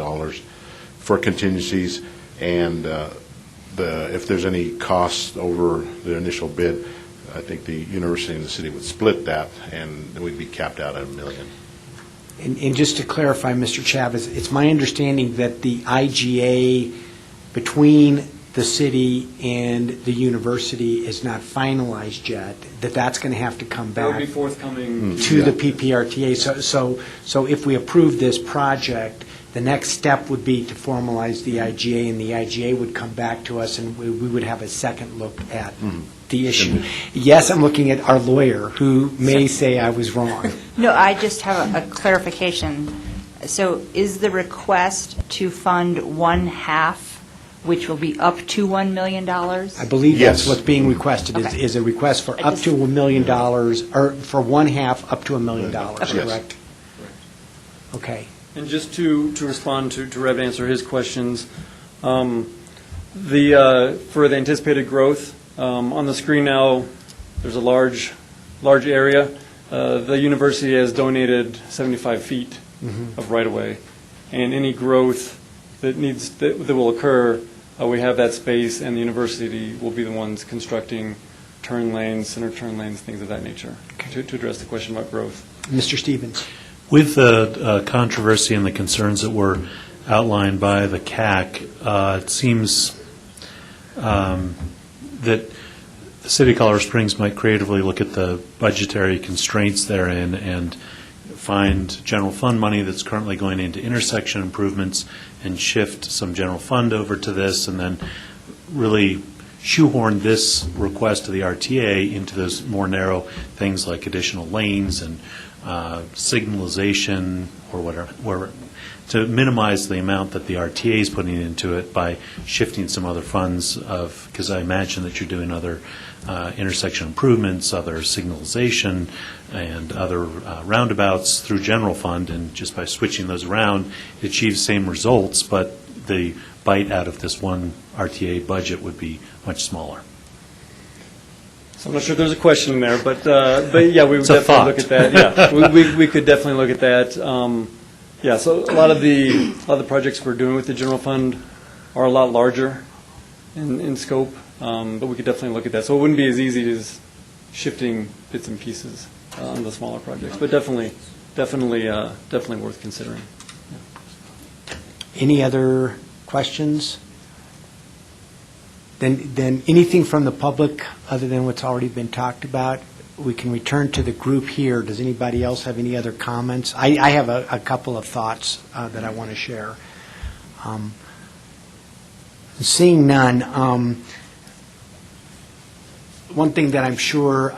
for contingencies, and if there's any costs over the initial bid, I think the university and the city would split that, and we'd be capped out at $1 million. And just to clarify, Mr. Chavez, it's my understanding that the IGA between the city and the university is not finalized yet, that's going to have to come That will back be forthcoming to the PPRTA. So if we approve this project, the next step would be to formalize the IGA, and the IGA would come back to us, and we would have a second look at the issue. Yes, I'm looking at our lawyer, who may say I was wrong. No, I just have a clarification. So is the request to fund one half which will be up to $1 million? I believe Yes. that's what's being requested, Okay. is a request for I up just- to $1 million, or for one half, up to $1 million, Yes. correct? Okay. And just to respond to Reb, answer his questions, for the anticipated growth, on the screen now, there's a large area. The university has donated 75 feet of right-of-way, and any growth that will occur, we have that space, and the university will be the ones constructing turn lanes, center turn lanes, things of that nature, to address the question about growth. Mr. Stevens? With the controversy and the concerns that were outlined by the CAC, it seems that the City of Colorado Springs might creatively look at the budgetary constraints therein and find general fund money that's currently going into intersection improvements and shift some general fund over to this, and then really shoehorn this request to the RTA into those more narrow things like additional lanes and signalization or whatever, to minimize the amount that the RTA is putting into it by shifting some other funds because I imagine that you're doing other intersection improvements, other signalization, and other roundabouts through general fund, and just by switching those around, it achieves same results, but the bite out of this one RTA budget would be much smaller. So I'm not sure if there's a question in there, but yeah, we would It's a definitely look at thought. that. Yeah, we could definitely look at that. Yeah, so a lot of the projects we're doing with the general fund are a lot larger in scope, but we could definitely look at that. So it wouldn't be as easy as shifting bits and pieces on the smaller projects, but definitely worth considering. Any other questions? Then anything from the public other than what's already been talked about? We can return to the group here. Does anybody else have any other comments? I have a couple of thoughts that I want to share. Seeing none, one thing that I'm sure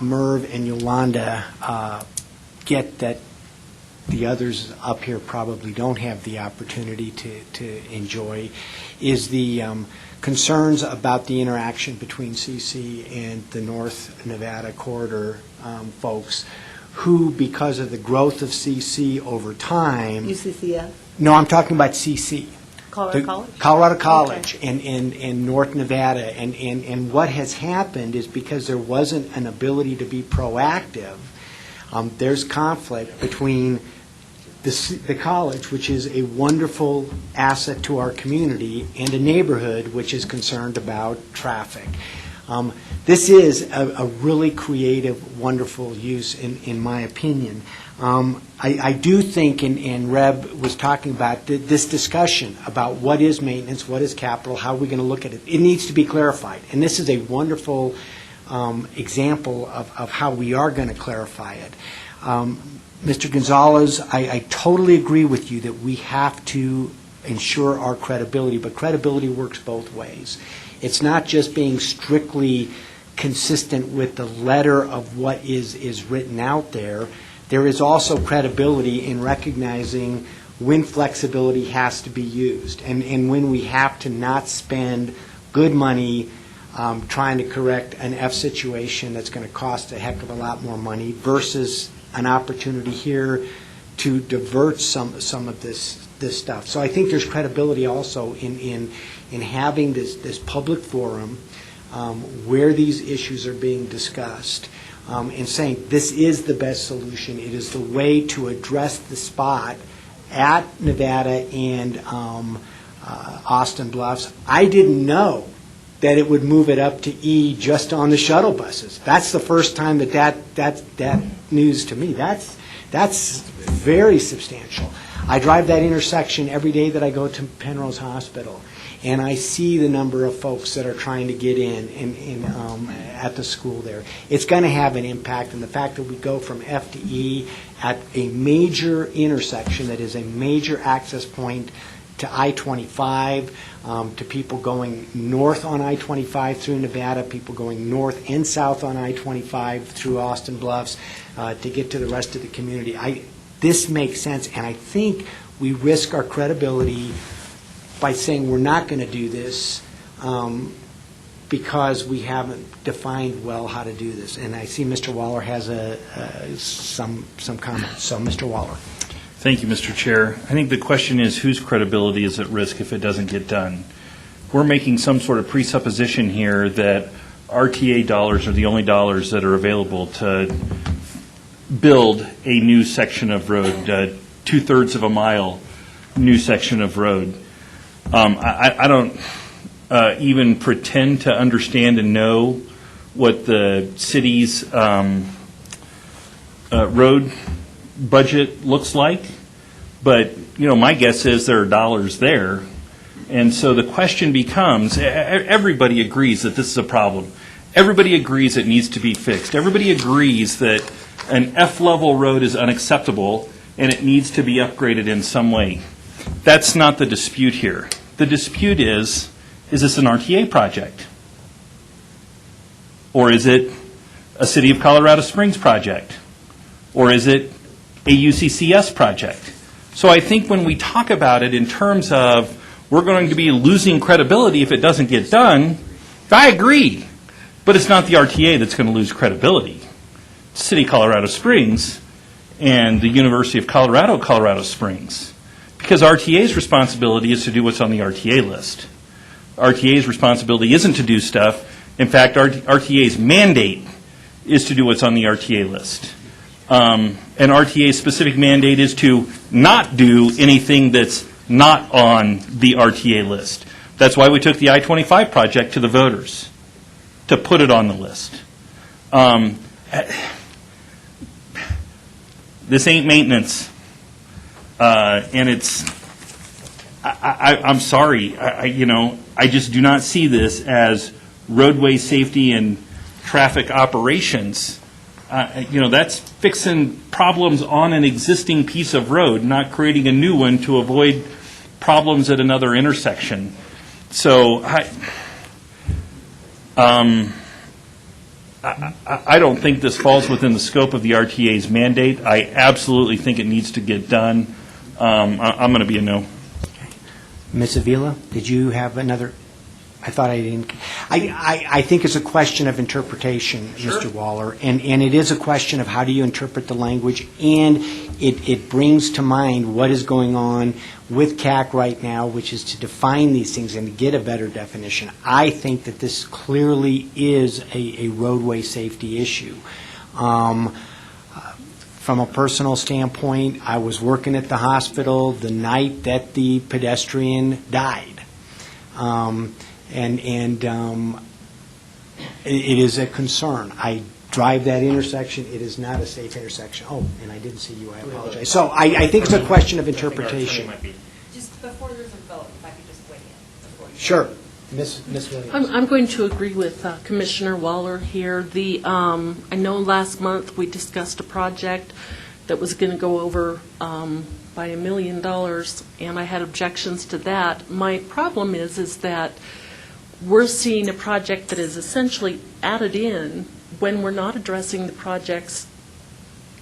Merv and Yolanda get that the others up here probably don't have the opportunity to enjoy is the concerns about the interaction between CC and the North Nevada corridor folks who, because of the growth of CC over time... UCCF? No, I'm talking about CC. Colorado College? Colorado College and North Nevada. And what has happened is because there wasn't an ability to be proactive, there's conflict between the college, which is a wonderful asset to our community, and a neighborhood which is concerned about traffic. This is a really creative, wonderful use, in my opinion. I do think, and Reb was talking about this discussion about what is maintenance, what is capital, how are we going to look at it. It needs to be clarified, and this is a wonderful example of how we are going to clarify it. Mr. Gonzalez, I totally agree with you that we have to ensure our credibility, but credibility works both ways. It's not just being strictly consistent with the letter of what is written out there. There is also credibility in recognizing when flexibility has to be used and when we have to not spend good money trying to correct an F situation that's going to cost a heck of a lot more money versus an opportunity here to divert some of this stuff. So I think there's credibility also in having this public forum where these issues are being discussed and saying this is the best solution. It is the way to address the spot at Nevada and Austin Bluffs. I didn't know that it would move it up to E just on the shuttle buses. That's the first time that news to me. That's very substantial. I drive that intersection every day that I go to Penrose Hospital, and I see the number of folks that are trying to get in at the school there. It's going to have an impact, and the fact that we go from F to E at a major intersection that is a major access point to I-25, to people going north on I-25 through Nevada, people going north and south on I-25 through Austin Bluffs to get to the rest of the community. This makes sense, and I think we risk our credibility by saying we're not going to do this because we haven't defined well how to do this. And I see Mr. Waller has some comments. So, Mr. Waller. Thank you, Mr. Chair. I think the question is whose credibility is at risk if it doesn't get done. We're making some sort of presupposition here that RTA dollars are the only dollars that are available to build a new section of road, 2/3 of a mile new section of road. I don't even pretend to understand and know what the city's road budget looks like, but my guess is there are dollars there. And so the question becomes, everybody agrees that this is a problem. Everybody agrees it needs to be fixed. Everybody agrees that an F-level road is unacceptable and it needs to be upgraded in some way. That's not the dispute here. The dispute is this an RTA project? Or is it a City of Colorado Springs project? Or is it a UCCS project? So I think when we talk about it in terms of we're going to be losing credibility if it doesn't get done, I agree. But it's not the RTA that's going to lose credibility. It's City of Colorado Springs and the University of Colorado, Colorado Springs. Because RTA's responsibility is to do what's on the RTA list. RTA's responsibility isn't to do stuff. In fact, RTA's mandate is to do what's on the RTA list. And RTA's specific mandate is to not do anything that's not on the RTA list. That's why we took the I-25 project to the voters, to put it on the list. This ain't maintenance. And it's, I'm sorry, I just do not see this as roadway safety and traffic operations. That's fixing problems on an existing piece of road, not creating a new one to avoid problems at another intersection. So I don't think this falls within the scope of the RTA's mandate. I absolutely think it needs to get done. I'm going to be a no. Ms. Avila, did you have another? I thought I didn't. I think it's a question of interpretation, sure. Mr. Waller, and it is a question of how do you interpret the language, and it brings to mind what is going on with CAC right now, which is to define these things and to get a better definition. I think that this clearly is a roadway safety issue. From a personal standpoint, I was working at the hospital the night that the pedestrian died. It is a concern. I drive that intersection. It is not a safe intersection. Oh, and I didn't see you. I apologize. So I think it's a question of interpretation. Just before there's a vote, if I could just weigh in. Sure. Ms. Williams. I'm going to agree with Commissioner Waller here. I know last month we discussed a project that was going to go over by $1 million, and I had objections to that. My problem is that we're seeing a project that is essentially added in when we're not addressing the projects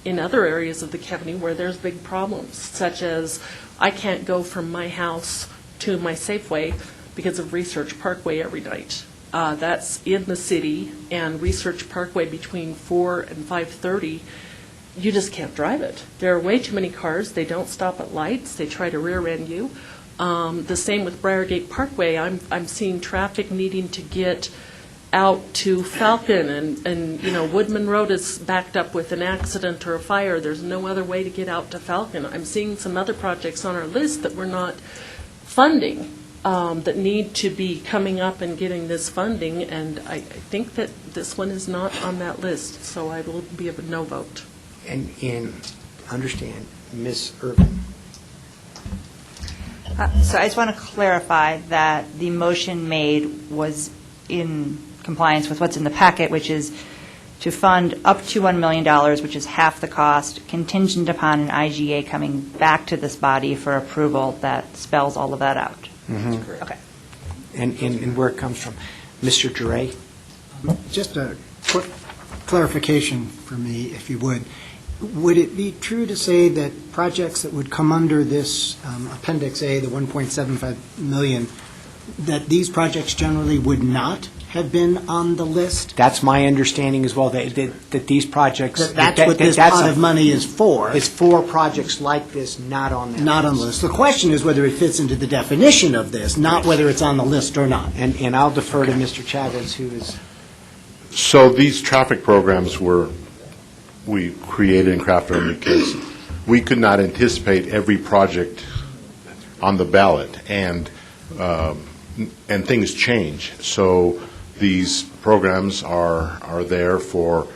in other areas of the county where there's big problems, such as I can't go from my house to my Safeway because of Research Parkway every night. That's in the city, and Research Parkway between 4 and 5:30, you just can't drive it. There are way too many cars. They don't stop at lights. They try to rear end you. The same with Briargate Parkway. I'm seeing traffic needing to get out to Falcon, and Woodman Road is backed up with an accident or a fire. There's no other way to get out to Falcon. I'm seeing some other projects on our list that we're not funding that need to be coming up and getting this funding, and I think that this one is not on that list, so I will be a no vote. And understand, Ms. Irvin. So I just want to clarify that the motion made was in compliance with what's in the packet, which is to fund up to $1 million, which is half the cost, contingent upon an IGA coming back to this body for approval that spells all of that out. Mm-hmm. That's correct. Okay. And where it comes from. Mr. Duray? Just a quick clarification for me, if you would. Would it be true to say that projects that would come under this Appendix A, the 1.75 million, that these projects generally would not have been on the list? That's my understanding as well, that these projects... That's what this pot of money is for. It's for projects like this, not on that list. Not on the list. The question is whether it fits into the definition of this, not whether it's on the list or not. And I'll defer to Mr. Chavez, who is... So these traffic programs we created and crafted them because we could not anticipate every project on the ballot, and things change. So these programs are there for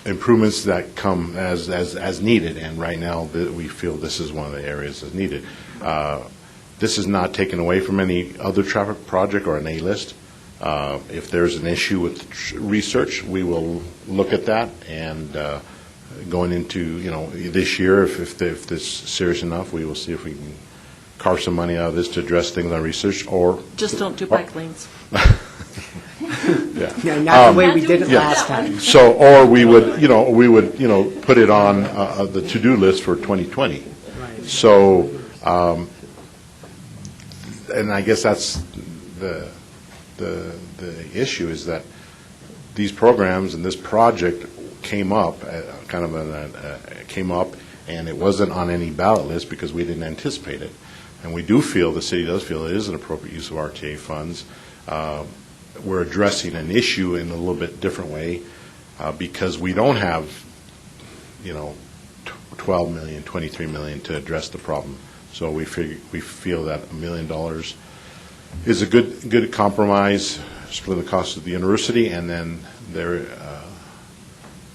improvements that come as needed, and right now we feel this is one of the areas that's needed. This is not taken away from any other traffic project or an A-list. If there's an issue with research, we will look at that, and going into this year, if this is serious enough, we will see if we can carve some money out of this to address things on research, or Just don't do bike lanes. Yeah, not the way we did it last time. So, or we would put it on the to-do list for 2020. Right. So, and I guess that's the issue, is that these programs and this project came up, and it wasn't on any ballot list because we didn't anticipate it. And we do feel, the city does feel, it is an appropriate use of RTA funds. We're addressing an issue in a little bit different way because we don't have, 12 million, 23 million to address the problem. So we feel that $1 million is a good compromise, split the cost of the university, and then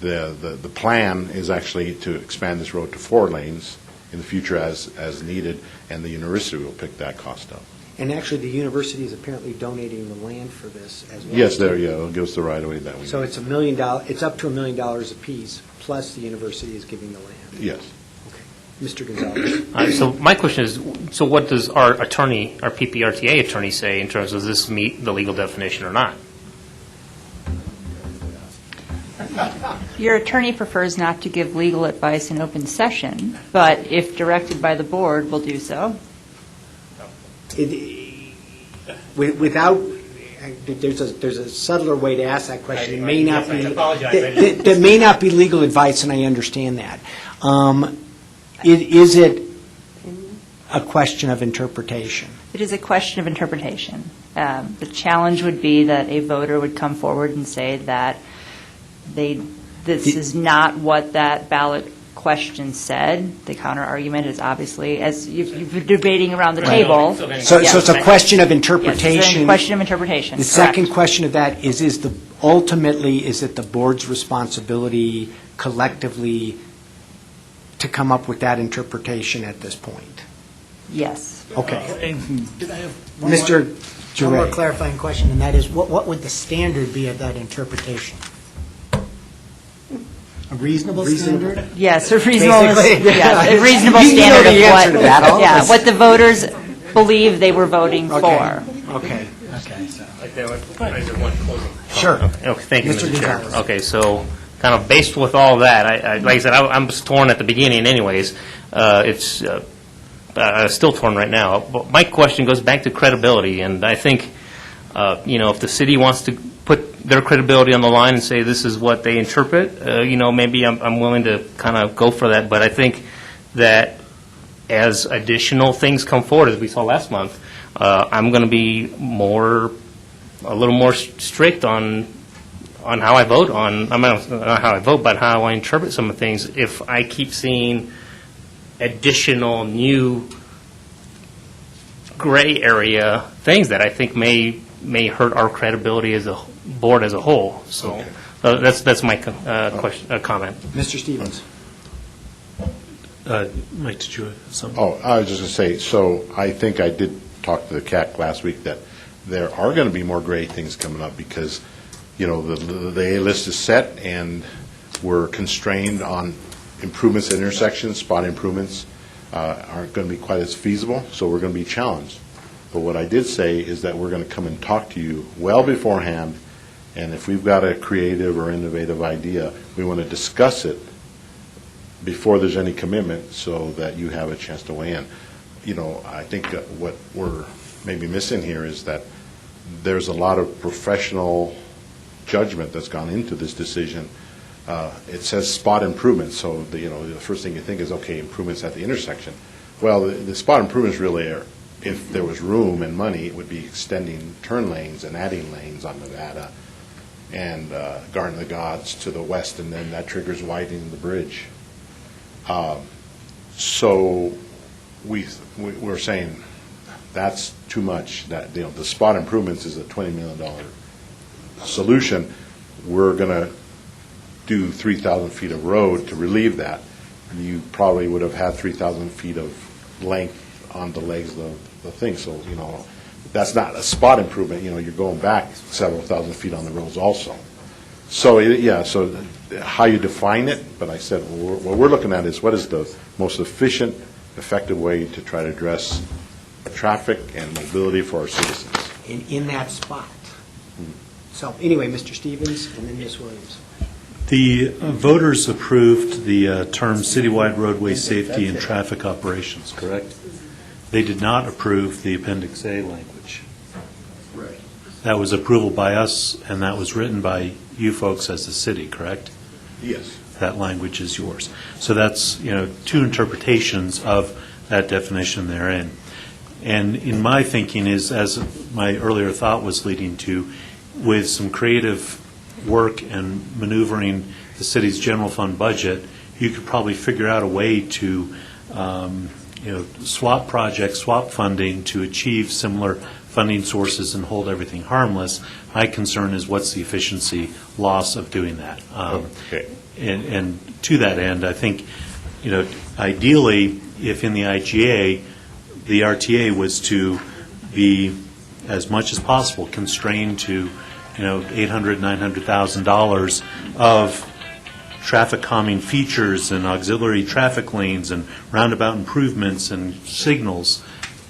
the plan is actually to expand this road to 4 lanes in the future as needed, and the university will pick that cost up. And actually, the university is apparently donating the land for this as well. Yes, it'll give us the right of way that we So need. it's $1 million. It's up to $1 million apiece, plus the university is giving the land. Yes. Okay, Mr. Gonzalez. So my question is, so what does our attorney, our PPRTA attorney, say in terms of does this meet the legal definition or not? Your attorney prefers not to give legal advice in open session, but if directed by the board, will do so. Without, there's a subtler way to ask that question. It may not be. I apologize. That may not be legal advice, and I understand that. Is it a question of interpretation? It is a question of interpretation. The challenge would be that a voter would come forward and say that this is not what that ballot question said. The counter argument is obviously, as you've been debating around the table. So it's a question of interpretation. Yes, it's a question of interpretation. The second question of that is it the board's responsibility collectively to come up with that interpretation at this point? Yes. Okay. Did I have Mr. one more Jure. clarifying question, and that is, what would the standard be of that interpretation? A reasonable standard? Yes, a reasonable, Basically. yes, a reasonable You know standard the of answer to that, all of us. what the voters believe they were voting for. Okay. Sure. Okay, thank you, Mr. Mr. Chair. Gonzalez. Okay, so kind of based with all that, like I said, I'm torn at the beginning anyways. It's still torn right now. But my question goes back to credibility, and I think, if the city wants to put their credibility on the line and say this is what they interpret, maybe I'm willing to kind of go for that. But I think that as additional things come forward, as we saw last month, I'm going to be a little more strict on how I vote not how I vote, but how I interpret some of the things. If I keep seeing additional new gray area things that I think may hurt our credibility as a board as a whole. So that's my comment. Mr. Stevens. Mike, did you have something? Oh, I was just going to say, so I think I did talk to the CAC last week that there are going to be more gray things coming up because, the A-list is set and we're constrained on improvements at intersections, spot improvements aren't going to be quite as feasible, so we're going to be challenged. But what I did say is that we're going to come and talk to you well beforehand, and if we've got a creative or innovative idea, we want to discuss it before there's any commitment so that you have a chance to weigh in. I think what we're maybe missing here is that there's a lot of professional judgment that's gone into this decision. It says spot improvements, so the first thing you think is, okay, improvements at the intersection. Well, the spot improvements really are, if there was room and money, it would be extending turn lanes and adding lanes on Nevada and Garden of the Gods to the west, and then that triggers widening the bridge. So we're saying that's too much. That the spot improvements is a $20 million solution. We're going to do 3,000 feet of road to relieve that. You probably would have had 3,000 feet of length on the legs of the thing. So that's not a spot improvement. You're going back several thousand feet on the roads also. So so how you define it. But I said what we're looking at is what is the most efficient, effective way to try to address traffic and mobility for our citizens. In that spot. So anyway, Mr. Stevens and then Ms. Williams. The voters approved the term citywide roadway safety and traffic operations, correct? They did not approve the Appendix A language. Right. That was approval by us, and that was written by you folks as the city, correct? Yes. That language is yours. So that's, two interpretations of that definition therein. And in my thinking is, as my earlier thought was leading to, with some creative work and maneuvering the city's general fund budget, you could probably figure out a way to, swap projects, swap funding to achieve similar funding sources and hold everything harmless. My concern is what's the efficiency loss of doing that. Okay. And to that end, I think, ideally, if in the IGA, the RTA was to be, as much as possible, constrained to, $800,000, $900,000 of traffic calming features and auxiliary traffic lanes and roundabout improvements and signals,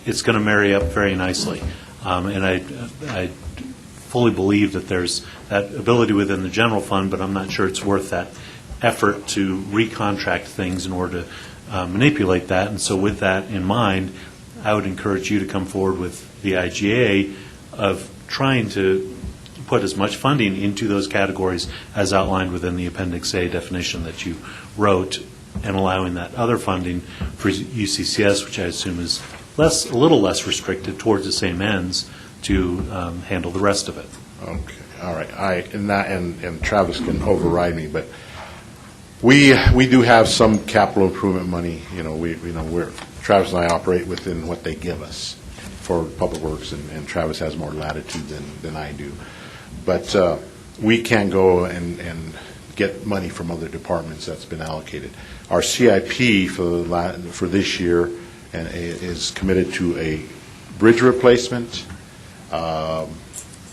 it's going to marry up very nicely. And I fully believe that there's that ability within the general fund, but I'm not sure it's worth that effort to recontract things in order to manipulate that. And so with that in mind, I would encourage you to come forward with the IGA of trying to put as much funding into those categories as outlined within the Appendix A definition that you wrote, and allowing that other funding for UCCS, which I assume is a little less restricted towards the same ends, to handle the rest of it. Okay, all right. And Travis can override me, but we do have some capital improvement money. Travis and I operate within what they give us for public works, and Travis has more latitude than I do. But we can go and get money from other departments that's been allocated. Our CIP for this year is committed to a bridge replacement.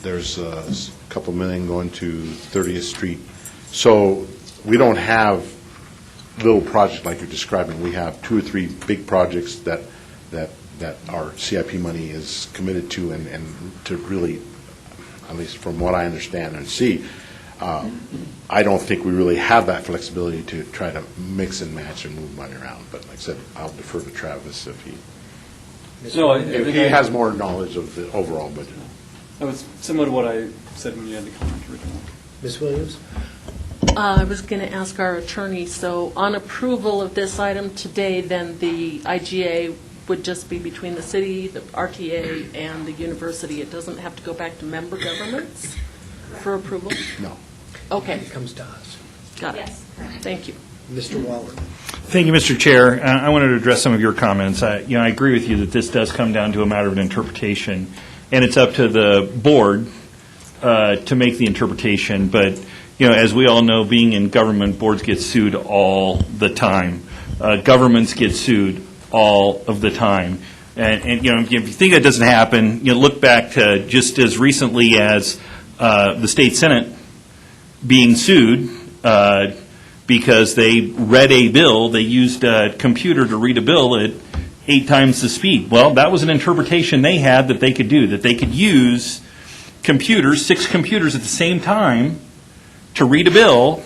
There's a couple million going to 30th Street. So we don't have little projects like you're describing. We have 2 or 3 big projects that our CIP money is committed to, and to really, at least from what I understand and see, I don't think we really have that flexibility to try to mix and match and move money around. But like I said, I'll defer to Travis if he has more knowledge of the overall budget. That was similar to what I said when you had the comment originally. Ms. Williams? I was going to ask our attorney, so on approval of this item today, then the IGA would just be between the city, the RTA, and the university. It doesn't have to go back to member governments for approval? No. Okay. It comes to us. Got it. Thank you. Mr. Waller? Thank you, Mr. Chair. I wanted to address some of your comments. I agree with you that this does come down to a matter of interpretation, and it's up to the board to make the interpretation. But, as we all know, being in government, boards get sued all the time. Governments get sued all of the time. And if you think that doesn't happen, look back to just as recently as the state Senate being sued because they read a bill, they used a computer to read a bill at 8 times the speed. Well, that was an interpretation they had that they could do, that they could use computers, 6 computers at the same time to read a bill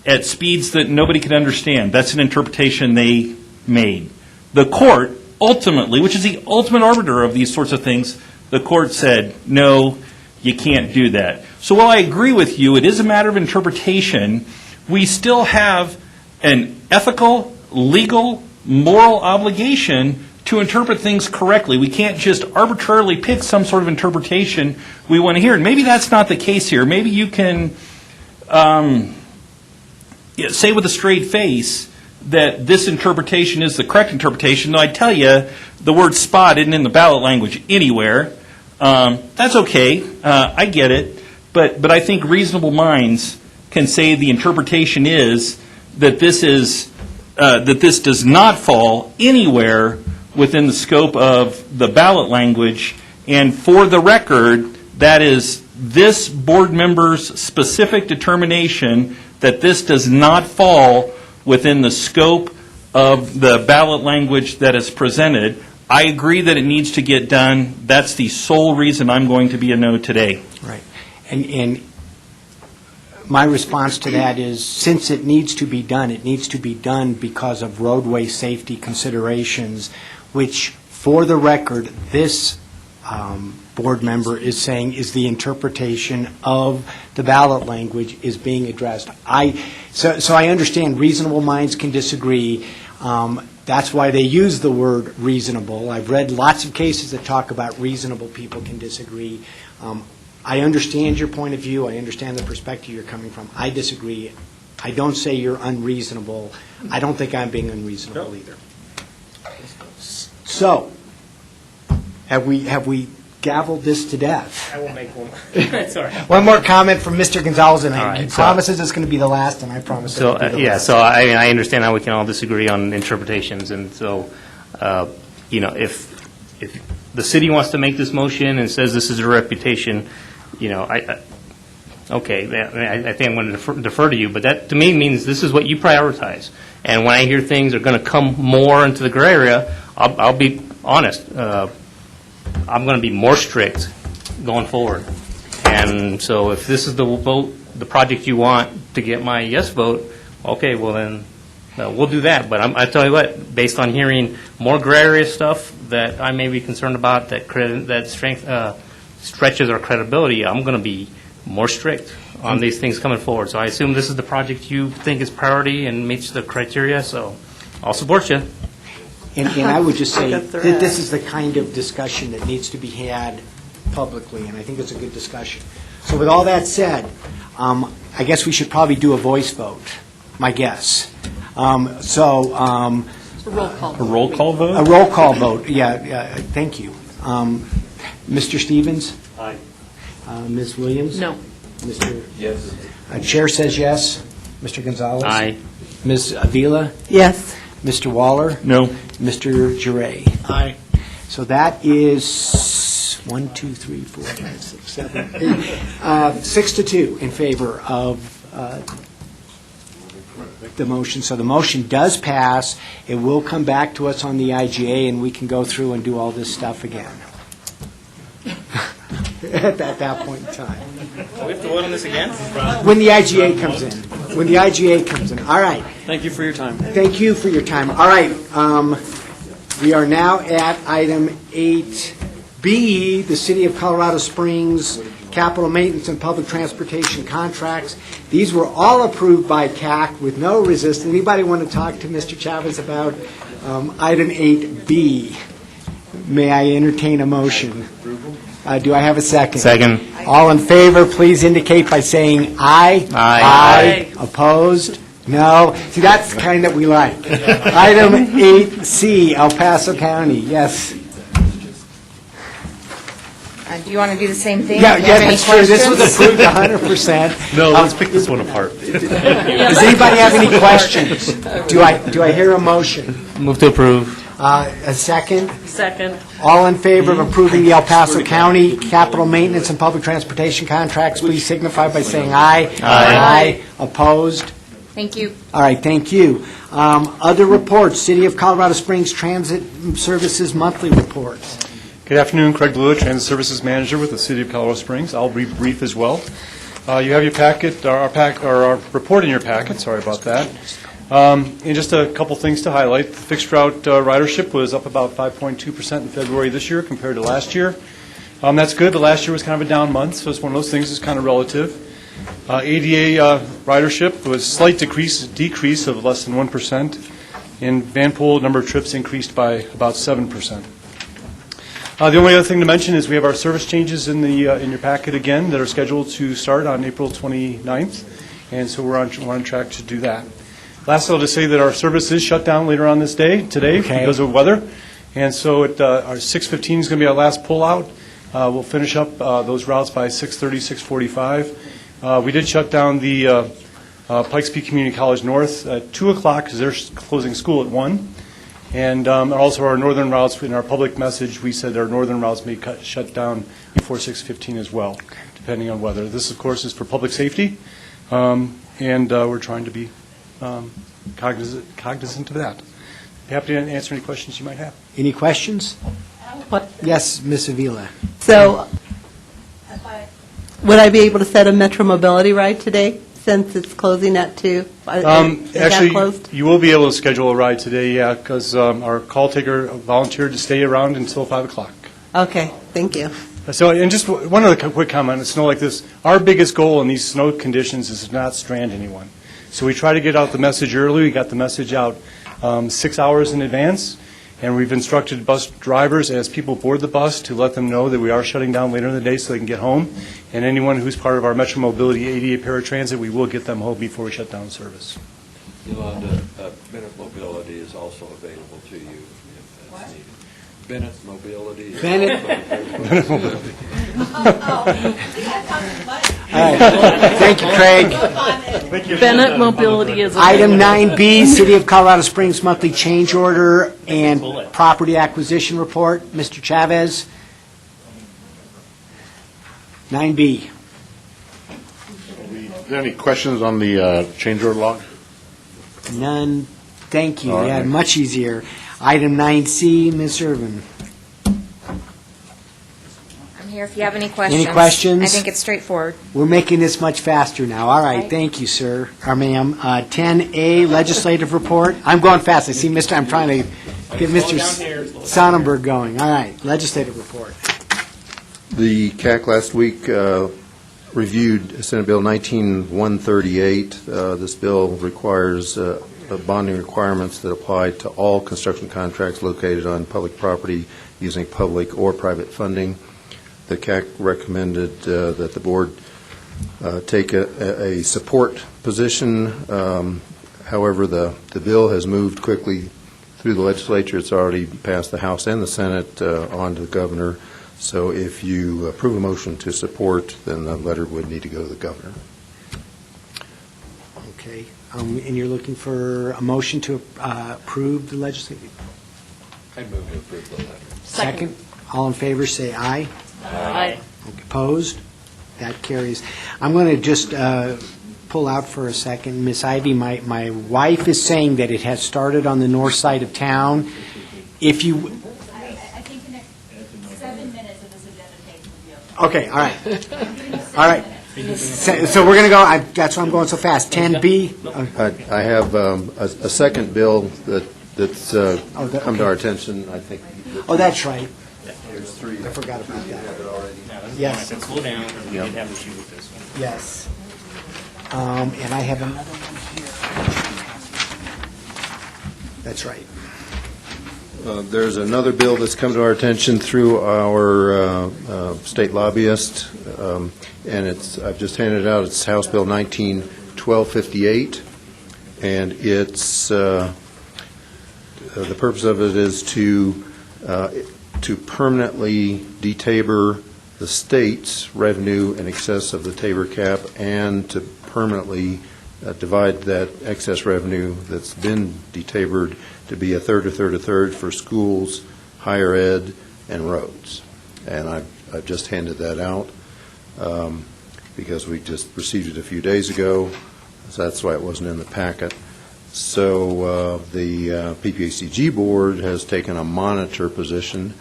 at speeds that nobody could understand. That's an interpretation they made. The court ultimately, which is the ultimate arbiter of these sorts of things, the court said, no, you can't do that. So while I agree with you, it is a matter of interpretation, we still have an ethical, legal, moral obligation to interpret things correctly. We can't just arbitrarily pick some sort of interpretation we want to hear. And maybe that's not the case here. Maybe you can say with a straight face that this interpretation is the correct interpretation. Though I tell you, the word spot isn't in the ballot language anywhere. That's okay. I get it. But I think reasonable minds can say the interpretation is that this does not fall anywhere within the scope of the ballot language. And for the record, that is this board member's specific determination that this does not fall within the scope of the ballot language that is presented. I agree that it needs to get done. That's the sole reason I'm going to be a no today. Right. And my response to that is, since it needs to be done, it needs to be done because of roadway safety considerations, which, for the record, this board member is saying is the interpretation of the ballot language is being addressed. So I understand reasonable minds can disagree. That's why they use the word reasonable. I've read lots of cases that talk about reasonable people can disagree. I understand your point of view. I understand the perspective you're coming from. I disagree. I don't say you're unreasonable. I don't think I'm being unreasonable either. So, have we gavelled this to death? I will make one. Sorry. One more comment from Mr. Gonzalez, and All he right, promises it's going to be the last, and I promise So, it'll be the last. so I understand how we can all disagree on interpretations, and so, if the city wants to make this motion and says this is a reputation, I think I'm going to defer to you, but that to me means this is what you prioritize. And when I hear things are going to come more into the gray area, I'll be honest. I'm going to be more strict going forward. And so if this is the project you want to get my yes vote, okay, well then we'll do that. But I tell you what, based on hearing more gray area stuff that I may be concerned about that stretches our credibility, I'm going to be more strict on these things coming forward. So I assume this is the project you think is priority and meets the criteria, so I'll support you. And I would just say that this is the kind of discussion that needs to be had publicly, and I think it's a good discussion. So with all that said, I guess we should probably do a voice vote, my guess. A roll call. A roll call vote? A roll call vote, yeah, thank you. Mr. Stevens? Aye. Ms. Williams? No. Mr. Yes. Chair says yes. Mr. Gonzalez? Aye. Ms. Avila? Yes. Mr. Waller? No. Mr. Giray? Aye. So that is 1, 2, 3, 4, 5, 6, 7, 8. 6-2 in favor of the motion. So the motion does pass. It will come back to us on the IGA, and we can go through and do all this stuff again at that point in time. Do we have to vote on this again? When the IGA comes in. When the IGA comes in. All right. Thank you for your time. Thank you for your time. All right. We are now at item 8B, the City of Colorado Springs Capital Maintenance and Public Transportation Contracts. These were all approved by CAC with no resistance. Anybody want to talk to Mr. Chavez about item 8B? May I entertain a motion? Do I have a second? Second. All in favor, please indicate by saying aye. Aye. Opposed? No. See, that's the kind that we like. Item 8C, El Paso County. Yes. Do you want to do the same thing? Yeah, Do you have any that's true. This was questions? approved 100%. No, let's pick this one apart. Does anybody have any questions? Do I hear a motion? Move to approve. A second? Second. All in favor of approving the El Paso County Capital Maintenance and Public Transportation Contracts, please signify by saying aye. Aye. Opposed? Thank you. All right, thank you. Other reports, City of Colorado Springs Transit Services Monthly Report. Good afternoon, Craig Blua, Transit Services Manager with the City of Colorado Springs. I'll be brief as well. You have your packet, our report in your packet, sorry about that. And just a couple things to highlight. The fixed route ridership was up about 5.2% in February this year compared to last year. That's good, but last year was kind of a down month, so it's one of those things that's kind of relative. ADA ridership was a slight decrease of less than 1%. In Vanpool, number of trips increased by about 7%. The only other thing to mention is we have our service changes in your packet again that are scheduled to start on April 29th, and so we're on track to do that. Last, I'll just say that our service is shut down later on today because of weather, and so our 6:15 is going to be our last pullout. We'll finish up those routes by 6:30, 6:45. We did shut down the Pikes Peak Community College North at 2 o'clock because they're closing school at 1. And also our northern routes, in our public message, we said our northern routes may shut down before 6:15 as well, depending on weather. This, of course, is for public safety, and we're trying to be cognizant of that. Happy to answer any questions you might have. Any questions? Yes, Ms. Avila. So, would I be able to set a Metro Mobility ride today, since it's closing at 2? Is that Actually, closed? you will be able to schedule a ride today, yeah, because our call taker volunteered to stay around until 5 o'clock. Okay, thank you. So, and just one other quick comment on snow like this. Our biggest goal in these snow conditions is to not strand anyone. So we try to get out the message early. We got the message out 6 hours in advance, and we've instructed bus drivers as people board the bus to let them know that we are shutting down later in the day so they can get home. And anyone who's part of our Metro Mobility ADA Paratransit, we will get them home before we shut down service. Yolanda, Bennett Mobility is also available to you if that's needed. Bennett Mobility. Bennett. All right. Thank you, Craig. Bennett Mobility is. Item 9B, City of Colorado Springs monthly change order and property acquisition report. Mr. Chavez. 9B. Are there any questions on the change order log? None. Thank you. All right. Yeah, much easier. Item 9C, Ms. Irvin. I'm here if you have any questions. Any questions? I think it's straightforward. We're making this much faster now. All right, Right. thank you, sir, or ma'am. 10A, legislative report. I'm going fast. I see I'm trying to get Mr. Sonnenberg going. All right, legislative report. The CAC last week reviewed Senate Bill 19138. This bill requires bonding requirements that apply to all construction contracts located on public property using public or private funding. The CAC recommended that the board take a support position. However, the bill has moved quickly through the legislature. It's already passed the House and the Senate on to the governor. So if you approve a motion to support, then the letter would need to go to the governor. Okay, and you're looking for a motion to approve the legislative? I move to approve the letter. Second. All in favor, say aye. Aye. Opposed? That carries. I'm going to just pull out for a second. Miss Ivy, my wife is saying that it has started on the north side of town. If you... I think the next 7 minutes of this agenda takes will be Okay, okay. all right. All right. So we're going to go, that's why I'm going so fast. 10B? I have a second bill that's come to our attention, I think. Oh, that's right. There's three. I forgot about that. Yeah, Yes. slow down. We Yep. did have an issue with this one. Yes. And I have another one here. That's right. There's another bill that's come to our attention through our state lobbyist, and I've just handed it out. It's House Bill 19-1258, and it's the purpose of it is to permanently detabor the state's revenue in excess of the Tabor cap, and to permanently divide that excess revenue that's been detabored to be a third, a third, a third for schools, higher ed, and roads. And I've just handed that out because we just received it a few days ago, so that's why it wasn't in the packet. So the PPACG board has taken a monitor position,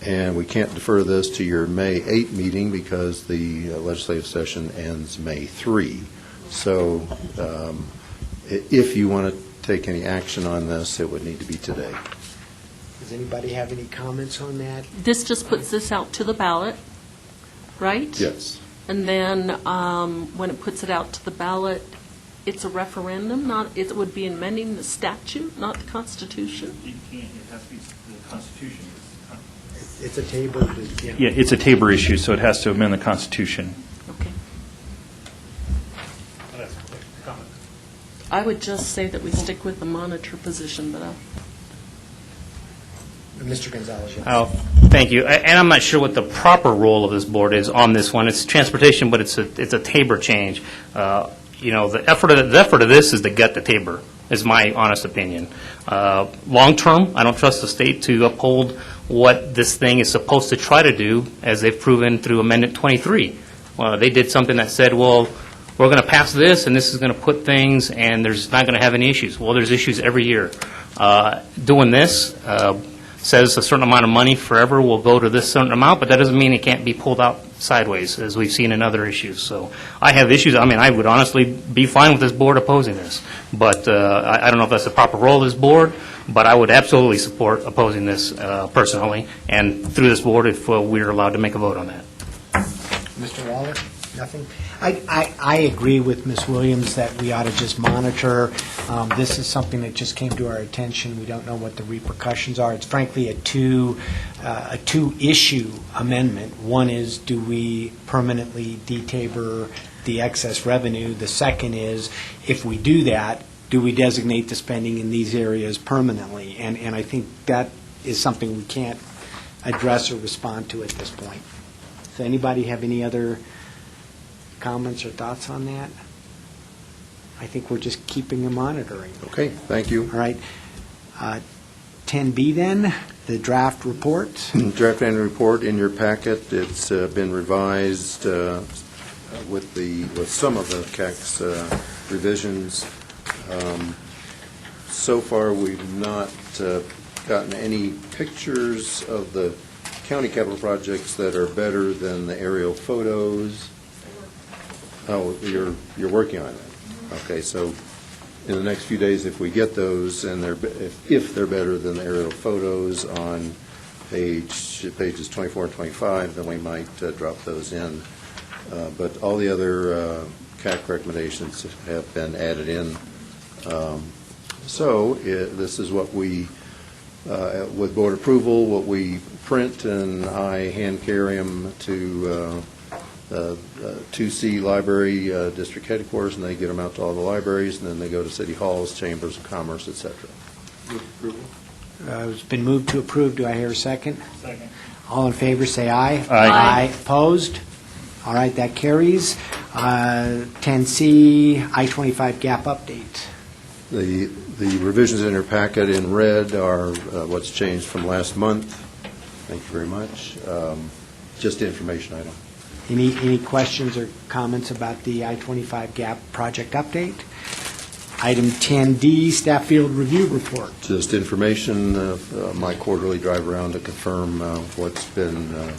And we can't defer this to your May 8 meeting because the legislative session ends May 3. So if you want to take any action on this, it would need to be today. Does anybody have any comments on that? This just puts this out to the ballot, right? Yes. And then when it puts it out to the ballot, it's a referendum, it would be amending the statute, not the Constitution? You can't, it has to be the Constitution. It's a table. Yeah, it's a Tabor issue, so it has to amend the Constitution. Okay. I would just say that we stick with the monitor position, but Mr. Gonzalez, yes. Oh, thank you. And I'm not sure what the proper role of this board is on this one. It's transportation, but it's a Tabor change. The effort of this is to gut the Tabor, is my honest opinion. Long term, I don't trust the state to uphold what this thing is supposed to try to do, as they've proven through Amendment 23. They did something that said, well, we're going to pass this, and this is going to put things, and there's not going to have any issues. Well, there's issues every year. Doing this says a certain amount of money forever will go to this certain amount, but that doesn't mean it can't be pulled out sideways, as we've seen in other issues. So I have issues. I mean, I would honestly be fine with this board opposing this, but I don't know if that's the proper role of this board, but I would absolutely support opposing this personally, and through this board if we're allowed to make a vote on that. Mr. Waller, nothing? I agree with Ms. Williams that we ought to just monitor. This is something that just came to our attention. We don't know what the repercussions are. It's frankly a two-issue amendment. One is, do we permanently detabor the excess revenue? The second is, if we do that, do we designate the spending in these areas permanently? And I think that is something we can't address or respond to at this point. Does anybody have any other comments or thoughts on that? I think we're just keeping and monitoring. Okay, thank you. All right. 10B then, the draft report. Draft annual report in your packet. It's been revised with some of the CAC's revisions. So far, we've not gotten any pictures of the county capital projects that are better than the aerial photos. Oh, you're working on it. Okay, so in the next few days, if we get those, and if they're better than the aerial photos on pages 24 and 25, then we might drop those in. But all the other CAC recommendations have been added in. So this is what we, with board approval, what we print, and I hand carry them to 2C Library District Headquarters, and they get them out to all the libraries, and then they go to city halls, chambers of commerce, et cetera. It's been moved to approve. Do I hear a second? Second. All in favor, say aye. Aye. Opposed? All right, that carries. 10C, I-25 gap update. The revisions in your packet in red are what's changed from last month. Thank you very much. Just information item. Any questions or comments about the I-25 gap project update? Item 10D, staff field review report. Just information, my quarterly drive around to confirm what's been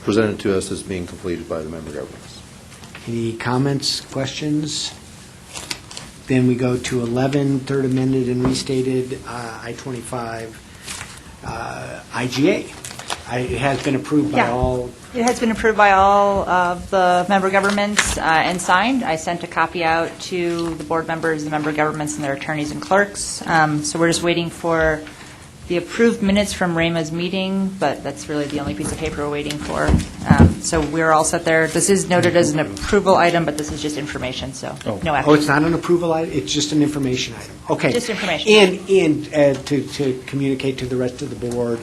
presented to us as being completed by the member governments. Any comments, questions? Then we go to 11, third amended and restated I-25 IGA. It has been approved by all. It has been approved by all of the member governments and signed. I sent a copy out to the board members, the member governments, and their attorneys and clerks. So we're just waiting for the approved minutes from RAMA's meeting, but that's really the only piece of paper we're waiting for. So we're all set there. This is noted as an approval item, but this is just information, so no action. Oh, it's not an approval item? It's just an information item? Okay. Just information. And to communicate to the rest of the board,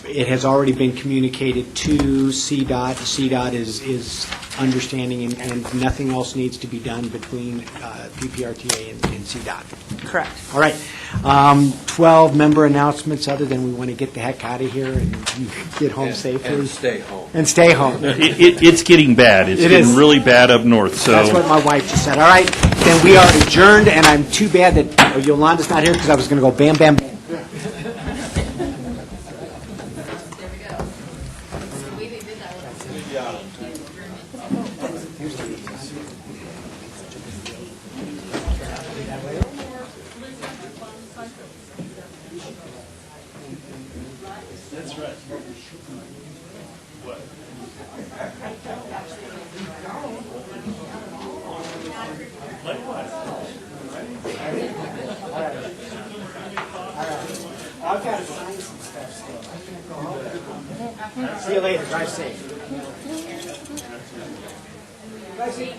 it has already been communicated to CDOT. CDOT is understanding, and nothing else needs to be done between PPRTA and CDOT. Correct. All right. 12 member announcements, other than we want to get the heck out of here and get home safely. And stay home. And stay home. It's getting bad. It's getting really bad up north. So that's what my wife just said. All right. Then we are adjourned, and I'm too bad that Yolanda's not here because I was going to go bam, bam, bam. I've got to sign some stuff still. See you later. Drive safe. Drive safe.